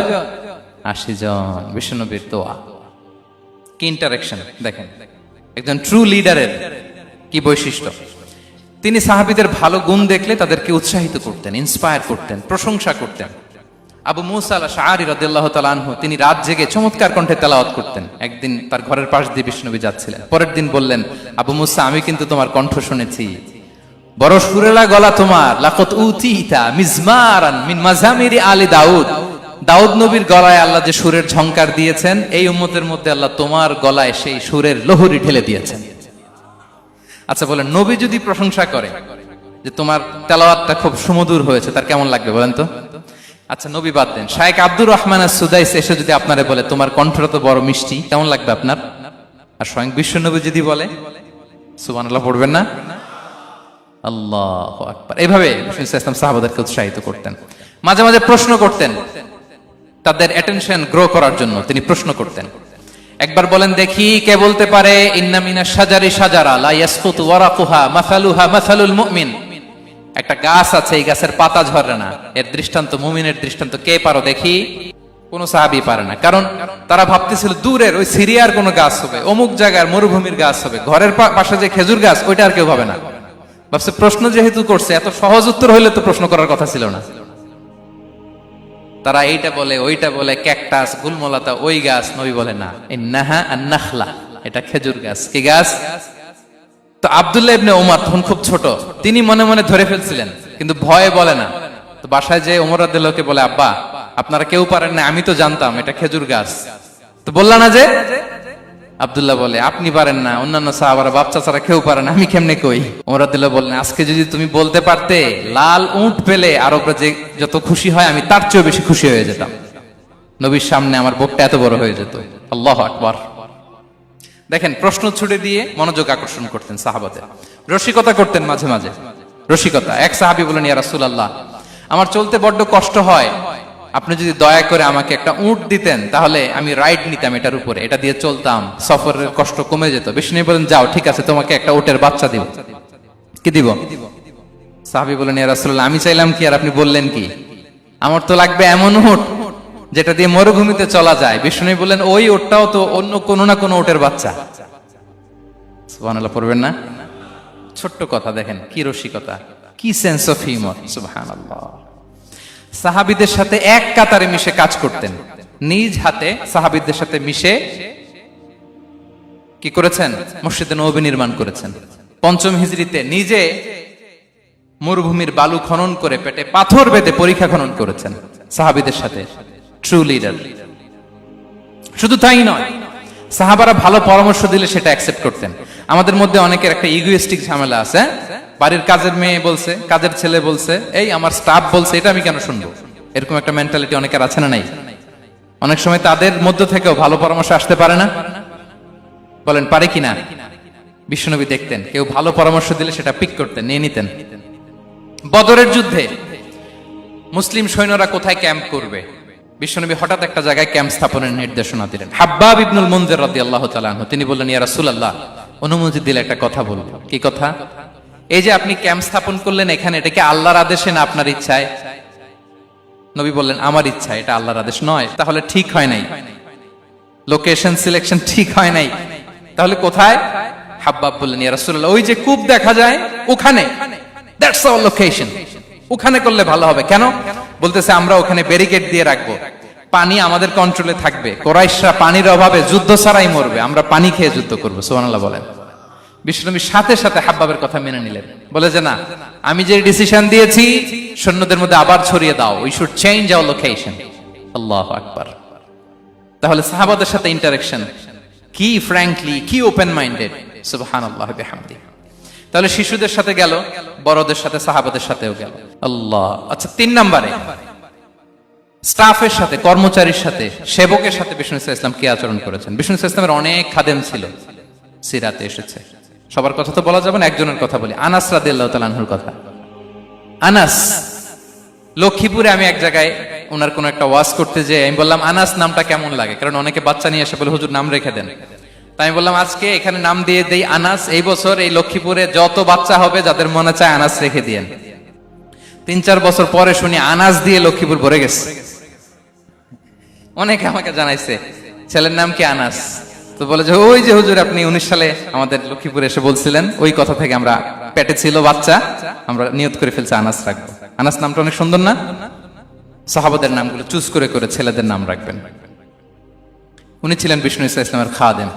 80 জন। বিশ্বনবীর দোয়া কি ইন্টারেকশন দেখেন, একজন ট্রু লিডারের কি বৈশিষ্ট্য। তিনি সাহাবীদের ভালো গুণ দেখলে তাদেরকে উৎসাহিত করতেন, ইন্সপায়ার করতেন, প্রশংসা করতেন। আবু মুসা আল-আশআরী রাদিয়াল্লাহু তাআলা আনহু, তিনি রাত জেগে চমৎকার কণ্ঠে তেলাওয়াত করতেন। একদিন তার ঘরের পাশ দিয়ে বিষ্ণুনবী যাচ্ছিলেন, পরের দিন বললেন, আবু মুসা, আমি কিন্তু তোমার কণ্ঠ শুনেছি, বড় সুরেলা গলা তোমার। লাকাত উতিতা মিজমারান মিন মাজামিরি আলি দাউদ, দাউদ নবীর গলায় আল্লাহ যে সুরের ঝংকার দিয়েছেন, এই উম্মতের মধ্যে আল্লাহ তোমার গলায় সেই সুরের লহরী ঢেলে দিয়েছেন। আচ্ছা বলেন, নবী যদি প্রশংসা করে যে তোমার তেলাওয়াতটা খুব সুমধুর হয়েছে, তার কেমন লাগবে বলেন তো? আচ্ছা নবী বাদ দেন, শায়েখ আব্দুর রহমান আস-সুদাইস এসে যদি আপনারে বলে তোমার কণ্ঠটা তো বড় মিষ্টি, কেমন লাগবে আপনার? আর স্বয়ং বিশ্বনবী যদি বলে, সুবহানাল্লাহ পড়বেন না? আল্লাহু আকবার। এইভাবে রাসূলুল্লাহ ইসলাম সাহাবাদেরকে উৎসাহিত করতেন। মাঝে মাঝে প্রশ্ন করতেন, তাদের অ্যাটেনশন গ্রো করার জন্য তিনি প্রশ্ন করতেন। একবার বলেন দেখি, কে বলতে পারে ইন্না মিনাশ শাজারি শাজারা লা ইয়াসকুতু ওয়ারাকুহা মাসালুহা মাসালুল মুমিন, একটা গাছ আছে, এই গাছের পাতা ঝরে না, এর দৃষ্টান্ত মুমিনের দৃষ্টান্ত। কে পারো দেখি? কোন সাহাবী পারে না, কারণ তারা ভাবতেছিল দূরের ওই সিরিয়ার কোন গাছ হবে, অমুক জায়গার মরুভূমির গাছ হবে, ঘরের পাশে যে খেজুর গাছ ওইটা আর কেউ ভাবে না। ভাবছে প্রশ্ন যেহেতু করছে, এত সহজ উত্তর হইলে তো প্রশ্ন করার কথা ছিল না। তারা এইটা বলে, ওইটা বলে, ক্যাকটাস, গুলমলাতা, ওই গাছ। নবী বলে না, ইন্নাহা আন-নাখলা, এটা খেজুর গাছ। কি গাছ? তো আব্দুল্লাহ ইবনে ওমর তখন খুব ছোট, তিনি মনে মনে ধরে ফেলছিলেন, কিন্তু ভয়ে বলে না। তো বাসায় যে ওমর রাদিয়াল্লাহুকে বলে, আব্বা আপনারা কেউ পারেন না, আমি তো জানতাম এটা খেজুর গাছ, তো বললা না যে? আব্দুল্লাহ বলে, আপনি পারেন না, অন্যান্য সাহাবারা বাচ্চা ছাড়া কেউ পারে না, আমি কেমনে কই? ওমর রাদিয়াল্লাহু বললেন, আজকে যদি তুমি বলতে পারতে, লাল উট পেলে আরবরা যে যত খুশি হয় আমি তার চেয়েও বেশি খুশি হয়ে যেতাম। নবীর সামনে আমার বুকটা এত বড় হয়ে যেত। আল্লাহু আকবার। দেখেন, প্রশ্ন ছুড়ে দিয়ে মনোযোগ আকর্ষণ করতেন সাহাবাদের, রসিকতা করতেন মাঝে মাঝে। রসিকতা, এক সাহাবী বলেন, ইয়া রাসূলুল্লাহ, আমার চলতে বড্ড কষ্ট হয়, আপনি যদি দয়া করে আমাকে একটা উট দিতেন তাহলে আমি রাইড নিতাম এটার উপরে, এটা দিয়ে চলতাম, সফরের কষ্ট কমে যেত। বিষ্ণু বলেন যাও ঠিক আছে, তোমাকে একটা উটের বাচ্চা দিব। কি দিব? সাহাবী বলেন ইয়া রাসূলুল্লাহ আমি চাইলাম কি আর আপনি বললেন কি? আমার তো লাগবে এমন উট যেটা দিয়ে মরুভূমিতে চলা যায়। বিষ্ণু বলেন ওই উটটাও তো অন্য কোনো না কোনো উটের বাচ্চা। সুবহানাল্লাহ পড়বেন না? ছোট্ট কথা দেখেন কি রসিকতা, কি সেন্স অফ হিউমার। সুবহানাল্লাহ। সাহাবীদের সাথে এক কাতারে মিশে কাজ করতেন, নিজ হাতে সাহাবীদের সাথে মিশে কি করেছেন? মসজিদে নববী নির্মাণ করেছেন। পঞ্চম হিজরিতে নিজে মরুভূমির বালু খনন করে পেটে পাথর বেঁধে পরীক্ষা খনন করেছেন সাহাবীদের সাথে। True leader. শুধু তাই নয়, সাহাবারা ভালো পরামর্শ দিলে সেটা অ্যাকসেপ্ট করতেন। আমাদের মধ্যে অনেকের একটা ইগোইস্টিক ঝামেলা আছে, বাড়ির কাজের মেয়ে বলছে, কাজের ছেলে বলছে, এই আমার স্টাফ বলছে, এটা আমি কেন শুনবো? এরকম একটা মেন্টালিটি অনেকের আছে না নাই? অনেক সময় তাদের মধ্য থেকেও ভালো পরামর্শ আসতে পারে না? বলেন পারে কিনা? বিশ্বনবী দেখতেন কেউ ভালো পরামর্শ দিলে সেটা পিক করতেন, নিয়ে নিতেন। বদরের যুদ্ধে মুসলিম সৈন্যরা কোথায় ক্যাম্প করবে, বিশ্বনবী হঠাৎ একটা জায়গায় ক্যাম্প স্থাপনের নির্দেশনা দিলেন। হাব্বাব ইবনুল মুনজির রাদিয়াল্লাহু তাআলা আনহু তিনি বললেন ইয়া রাসূলুল্লাহ অনুমতি দিলে একটা কথা বলবো। কি কথা? এই যে আপনি ক্যাম্প স্থাপন করলেন এখানে, এটা কি আল্লাহর আদেশে না আপনার ইচ্ছায়? নবী বললেন আমার ইচ্ছা, এটা আল্লাহর আদেশ নয়। তাহলে ঠিক হয় নাই, লোকেশন সিলেকশন ঠিক হয় নাই। তাহলে কোথায়? হাব্বাব বললেন ইয়া রাসূলুল্লাহ ওই যে কূপ দেখা যায় ওখানে, দ্যাটস আওয়ার লোকেশন, ওখানে করলে ভালো হবে। কেন? বলতেছে আমরা ওখানে ব্যারিকেড দিয়ে রাখবো, পানি আমাদের কন্ট্রোলে থাকবে, কুরাইশরা পানির অভাবে যুদ্ধ ছাড়াই মরবে, আমরা পানি খেয়ে যুদ্ধ করবো। সুবহানাল্লাহ বলেন। বিশ্বনবী সাথে সাথে হাব্বাবের কথা মেনে নিলেন, বলে যে না, আমি যে ডিসিশন দিয়েছি সৈন্যদের মধ্যে আবার ছড়িয়ে দাও, we should change our location. আল্লাহু আকবার। তাহলে সাহাবাদের সাথে ইন্টারেকশন কি ফ্র্যাঙ্কলি, কি ওপেন মাইন্ডেড। সুবহানাল্লাহ বিহামদি। তাহলে শিশুদের সাথে গেল, বড়দের সাথে, সাহাবাদের সাথেও গেল। আল্লাহ। আচ্ছা, 3 নম্বরে স্টাফের সাথে, কর্মচারীর সাথে, সেবকের সাথে বিষ্ণু ইসলাম কি আচরণ করেছেন? বিষ্ণু ইসলামের অনেক খাদেম ছিল, সিরাতে এসেছে। সবার কথা তো বলা যাবে না, একজনের কথা বলি, আনাস রাদিয়াল্লাহু তাআলা আনহুর কথা। আনাস লক্ষ্মীপুরে, আমি এক জায়গায় ওনার কোন একটা ওয়াজ করতে যেয়ে আমি বললাম আনাস নামটা কেমন লাগে, কারণ অনেকে বাচ্চা নিয়ে এসে বলে হুজুর নাম রেখে দেন। তাই আমি বললাম আজকে এখানে নাম দিয়ে দেই আনাস, এই বছর এই লক্ষ্মীপুরে যত বাচ্চা হবে যাদের মনে চায় আনাস রেখে দিয়েন। 3-4 বছর পরে শুনি আনাস দিয়ে লক্ষ্মীপুর ভরে গেছে। অনেকে আমাকে জানাইছে ছেলের নাম কি আনাস, তো বলে যে ওই যে হুজুর আপনি 19 সালে আমাদের লক্ষ্মীপুরে এসে বলছিলেন, ওই কথা থেকে আমরা, পেটে ছিল বাচ্চা, আমরা নিয়ত করে ফেলছি আনাস রাখবো। আনাস নামটা অনেক সুন্দর না? সাহাবাদের নামগুলো চুজ করে করে ছেলেদের নাম রাখবেন। উনি ছিলেন বিষ্ণু ইসলামের খাদেম।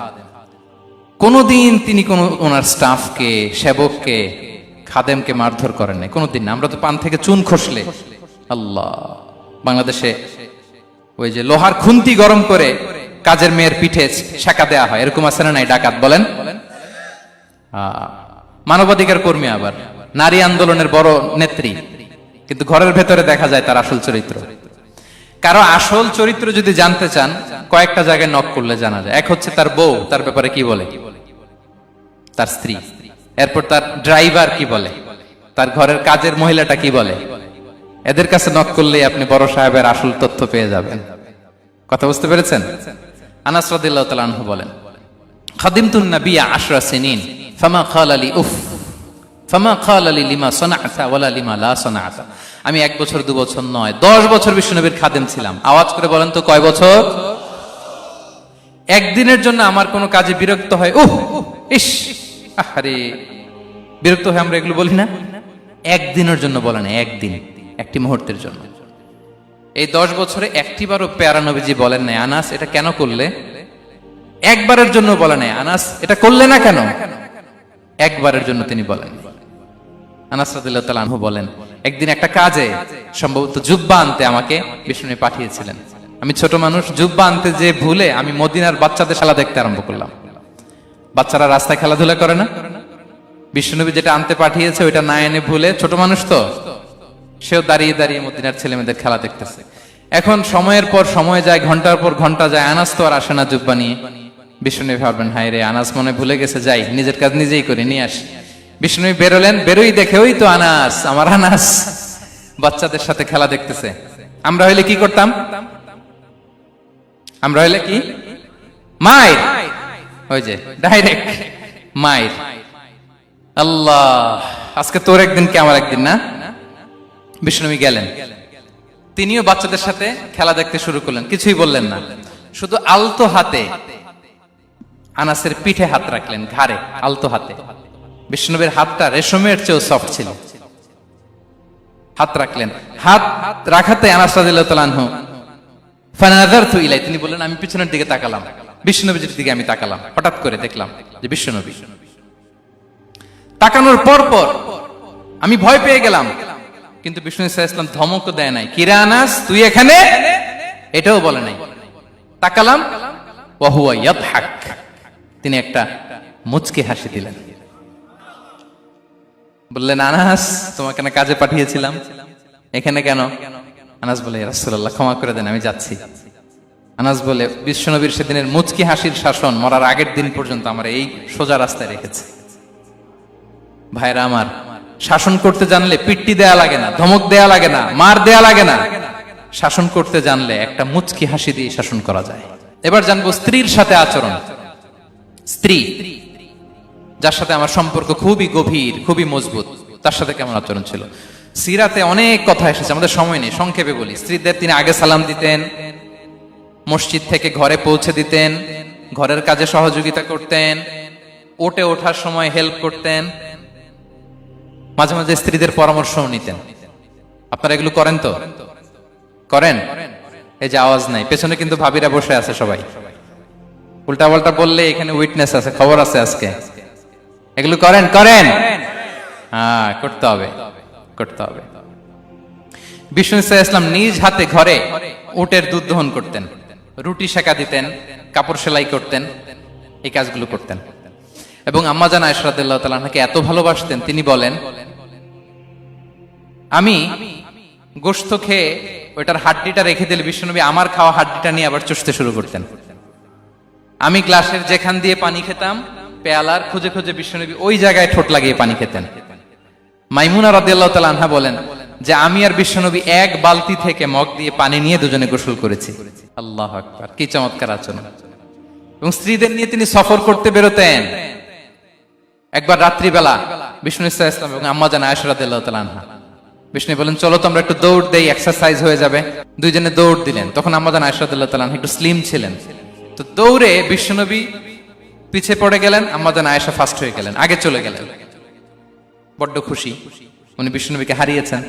কোনদিন তিনি কোন ওনার স্টাফকে, সেবককে, খাদেমকে মারধর করেন নাই, কোনদিন না। আমরা তো পান থেকে চুন খসলে, আল্লাহ, বাংলাদেশে ওই যে লোহার খুন্তি গরম করে কাজের মেয়ের পিঠে শাকা দেয়া হয়, এরকম আছে না নাই? ডাকাত বলেন। মানবাধিকার কর্মী, আবার নারী আন্দোলনের বড় নেত্রী, কিন্তু ঘরের ভেতরে দেখা যায় তার আসল চরিত্র। কারো আসল চরিত্র যদি জানতে চান কয়েকটা জায়গায় নক করলে জানা যায়। এক হচ্ছে তার বউ, তার ব্যাপারে কি বলে, তার স্ত্রী। এরপর তার ড্রাইভার কি বলে, তার ঘরের কাজের মহিলাটা কি বলে। এদের কাছে নক করলে আপনি বড় সাহেবের আসল তথ্য পেয়ে যাবেন। কথা বুঝতে পেরেছেন? আনাস রাদিয়াল্লাহু তাআলা আনহু বলেন খাদিমতুন নাবিয়্যা 10 সিনিন ফামা ক্বালা লি উফ ফামা ক্বালা লি লিমা সানা'তা ওয়ালা লিমা লা সানা'তা। আমি 1 বছর 2 বছর নয়, 10 বছর বিশ্বনবীর খাদেম ছিলাম। আওয়াজ করে বলেন তো কয় বছর? একদিনের জন্য আমার কোনো কাজে বিরক্ত হয়, উহ ইস আরে, বিরক্ত হয় আমরা এগুলো বলি না? একদিনের জন্য বলে না, একদিন, একটি মুহূর্তের জন্য। এই 10 বছরে একটিবারও প্যারা নবীজি বলেন নাই আনাস এটা কেন করলে? একবারের জন্য বলে নাই আনাস এটা করলে না কেন? একবারের জন্য তিনি বলেন। আনাস রাদিয়াল্লাহু তাআলা আনহু বলেন একদিন একটা কাজে, সম্ভবত জুব্বা আনতে আমাকে বিষ্ণু পাঠিয়েছিলেন। আমি ছোট মানুষ, জুব্বা আনতে যে ভুলে আমি মদিনার বাচ্চাদের খেলা দেখতে আরম্ভ করলাম। বাচ্চারা রাস্তায় খেলাধুলা করে না? বিষ্ণুনবী যেটা আনতে পাঠিয়েছে ওইটা না এনে ভুলে, ছোট মানুষ তো, সেও দাঁড়িয়ে দাঁড়িয়ে মদিনার ছেলে মেয়েদের খেলা দেখতেছে। এখন সময়ের পর সময় যায়, ঘন্টার পর ঘন্টা যায়, আনাস তো আর আসে না জুব্বা নিয়ে। বিষ্ণুনবী ভাবলেন হায় রে, আনাস মনে ভুলে গেছে, যাই নিজের কাজ নিজেই করে নিয়ে আসি। বিষ্ণুনবী বেরোলেন, বেরোই দেখে ওই তো আনাস, আমার আনাস বাচ্চাদের সাথে খেলা দেখতেছে। আমরা হইলে কি করতাম? আমরা হইলে কি? মায়ের, ওই যে ডাইরেক্ট মায়ের। আল্লাহ, আজকে তোর একদিন কি আমার একদিন না? বিষ্ণুনবী গেলেন, তিনিও বাচ্চাদের সাথে খেলা দেখতে শুরু করলেন, কিছুই বললেন না, শুধু আলতো হাতে আনাসের পিঠে হাত রাখলেন, ঘাড়ে আলতো হাতে। বিষ্ণুনবীর হাতটা রেশমের চেয়েও সফট ছিল। হাত রাখলেন, হাত রাখাতে আনাস রাদিয়াল্লাহু তাআলা আনহু ফানাযারতু ইলাই, তিনি বললেন আমি পিছনের দিকে তাকালাম, বিষ্ণুনবীর দিকে আমি তাকালাম, হঠাৎ করে দেখলাম যে বিষ্ণুনবী। তাকানোর পর পর আমি ভয় পেয়ে গেলাম, কিন্তু বিষ্ণু সাল্লাল্লাহু আলাইহি ওয়াসাল্লাম ধমকও দেয় নাই, কিরে আনাস তুই এখানে, এটাও বলে নাই। তাকালাম, ওয়া হুয়া ইয়াদহাক, তিনি একটা মুচকি হাসি দিলেন। বললেন আনাস তোমাকে না কাজে পাঠিয়েছিলাম, এখানে কেন? আনাস বলে ইয়া রাসূলুল্লাহ ক্ষমা করে দেন, আমি যাচ্ছি। আনাস বলে বিশ্বনবীর সেদিনের মুচকি হাসির শাসন মরার আগের দিন পর্যন্ত আমার এই সোজা রাস্তায় রেখেছে। ভাইরা আমার, শাসন করতে জানলে পিট্টি দেয়া লাগে না, ধমক দেয়া লাগে না, মার দেয়া লাগে না। শাসন করতে জানলে একটা মুচকি হাসি দিয়ে শাসন করা যায়। এবার জানবো স্ত্রীর সাথে আচরণ। স্ত্রী যার সাথে আমার সম্পর্ক খুবই গভীর, খুবই মজবুত, তার সাথে কেমন আচরণ ছিল? সিরাতে অনেক কথা এসেছে, আমাদের সময় নেই, সংক্ষেপে বলি। স্ত্রীদের তিনি আগে সালাম দিতেন, মসজিদ থেকে ঘরে পৌঁছে দিতেন, ঘরের কাজে সহযোগিতা করতেন, ওঠে ওঠার সময় হেল্প করতেন, মাঝে মাঝে স্ত্রীদের পরামর্শও নিতেন। আপনারা এগুলো করেন তো? করেন? এই যে আওয়াজ নাই, পেছনে কিন্তু ভাবিরা বসে আছে সবাই। উল্টা পাল্টা বললে এখানে উইটনেস আছে, খবর আছে আজকে। এগুলো করেন? করেন? হ্যাঁ, করতে হবে, করতে হবে। বিষ্ণু সাল্লাল্লাহু আলাইহি ওয়াসাল্লাম নিজ হাতে ঘরে উটের দুধ দহন করতেন, রুটি সেকা দিতেন, কাপড় সেলাই করতেন, এই কাজগুলো করতেন। এবং আম্মা জান আয়েশা রাদিয়াল্লাহু তাআলা আনহাকে এত ভালোবাসতেন, তিনি বলেন আমি গোশত খেয়ে ওইটার হাড্ডিটা রেখে দিলে বিশ্বনবী আমার খাওয়া হাড্ডিটা নিয়ে আবার চুষতে শুরু করতেন। আমি গ্লাসের যেখান দিয়ে পানি খেতাম, পেয়ালার খুঁজে খুঁজে বিশ্বনবী ওই জায়গায় ঠোঁট লাগিয়ে পানি খেতেন। মাইমুনা রাদিয়াল্লাহু তাআলা আনহা বলেন যে আমি আর বিশ্বনবী এক বালতি থেকে মগ দিয়ে পানি নিয়ে দুজনে গোসল করেছি। আল্লাহু আকবার, কি চমৎকার আচরণ! এবং স্ত্রীদের নিয়ে তিনি সফর করতে বেরোতেন। একবার রাত্রিবেলা বিষ্ণু সাল্লাল্লাহু আলাইহি ওয়াসাল্লাম এবং আম্মা জান আয়েশা রাদিয়াল্লাহু তাআলা আনহা, বিষ্ণু বলেন চলো তো আমরা একটু দৌড় দেই, এক্সারসাইজ হয়ে যাবে। দুইজনে দৌড় দিলেন। তখন আম্মা জান আয়েশা রাদিয়াল্লাহু তাআলা আনহা একটু স্লিম ছিলেন, তো দৌড়ে বিশ্বনবী পিছে পড়ে গেলেন, আম্মা জান আয়েশা ফার্স্ট হয়ে গেলেন, আগে চলে গেলেন। বড্ড খুশি, উনি বিশ্বনবীকে হারিয়েছেন।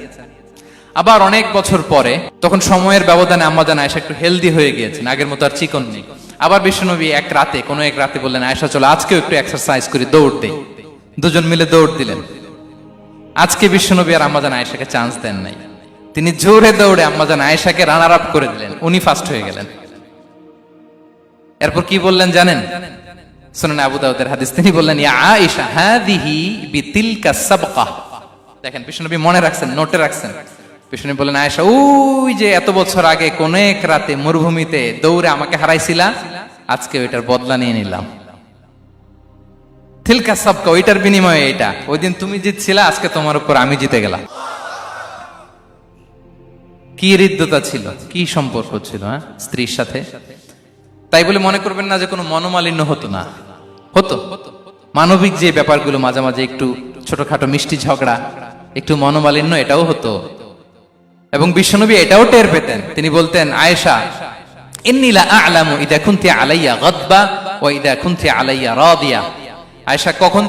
আবার অনেক বছর পরে, তখন সময়ের ব্যবধানে আম্মা জান আয়েশা একটু হেলদি হয়ে গিয়েছেন, আগের মতো আর চিকন নেই। আবার বিশ্বনবী এক রাতে বললেন আয়েশা চলো আজকেও একটু এক্সারসাইজ করি, দৌড় দেই। দুজন মিলে দৌড় দিলেন। আজকে বিশ্বনবী আর আম্মা জান আয়েশাকে চান্স দেন নাই, তিনি জোরে দৌড়ে আম্মা জান আয়েশাকে রানার আপ করে দিলেন, উনি ফার্স্ট হয়ে গেলেন। এরপর কি বললেন জানেন? সুনান আবু দাউদের হাদিস, তিনি বললেন ইয়া আয়েশা হাদিহি বিতিলকা সাবকা। দেখেন বিশ্বনবী মনে রাখছেন, নোটে রাখছেন। বিশ্বনবী বললেন আয়েশা ওই যে এত বছর আগে কোন এক রাতে মরুভূমিতে দৌড়ে আমাকে হারাইছিলা, আজকে ওইটার বদলা নিয়ে নিলাম। তিলকা সাবকা, ওইটার বিনিময়ে এটা। ওই দিন তুমি জিতছিলা, আজকে তোমার উপর আমি জিতে গেলাম। কি হৃদ্যতা ছিল, কি সম্পর্ক ছিল হ্যাঁ স্ত্রীর সাথে। তাই বলে মনে করবেন না যে কোনো মনোমালিন্য হতো না, হতো। মানবিক যে ব্যাপারগুলো মাঝে মাঝে একটু ছোটখাটো মিষ্টি ঝগড়া, একটু মনোমালিন্য, এটাও হতো। এবং বিশ্বনবী এটাও টের পেতেন। তিনি বলতেন আয়েশা ইন্নী লা আ'লামু ইদা কুনতি আলাইয়া গাদবা ওয়া ইদা কুনতি আলাইয়া রাদিয়া। আয়েশা কখন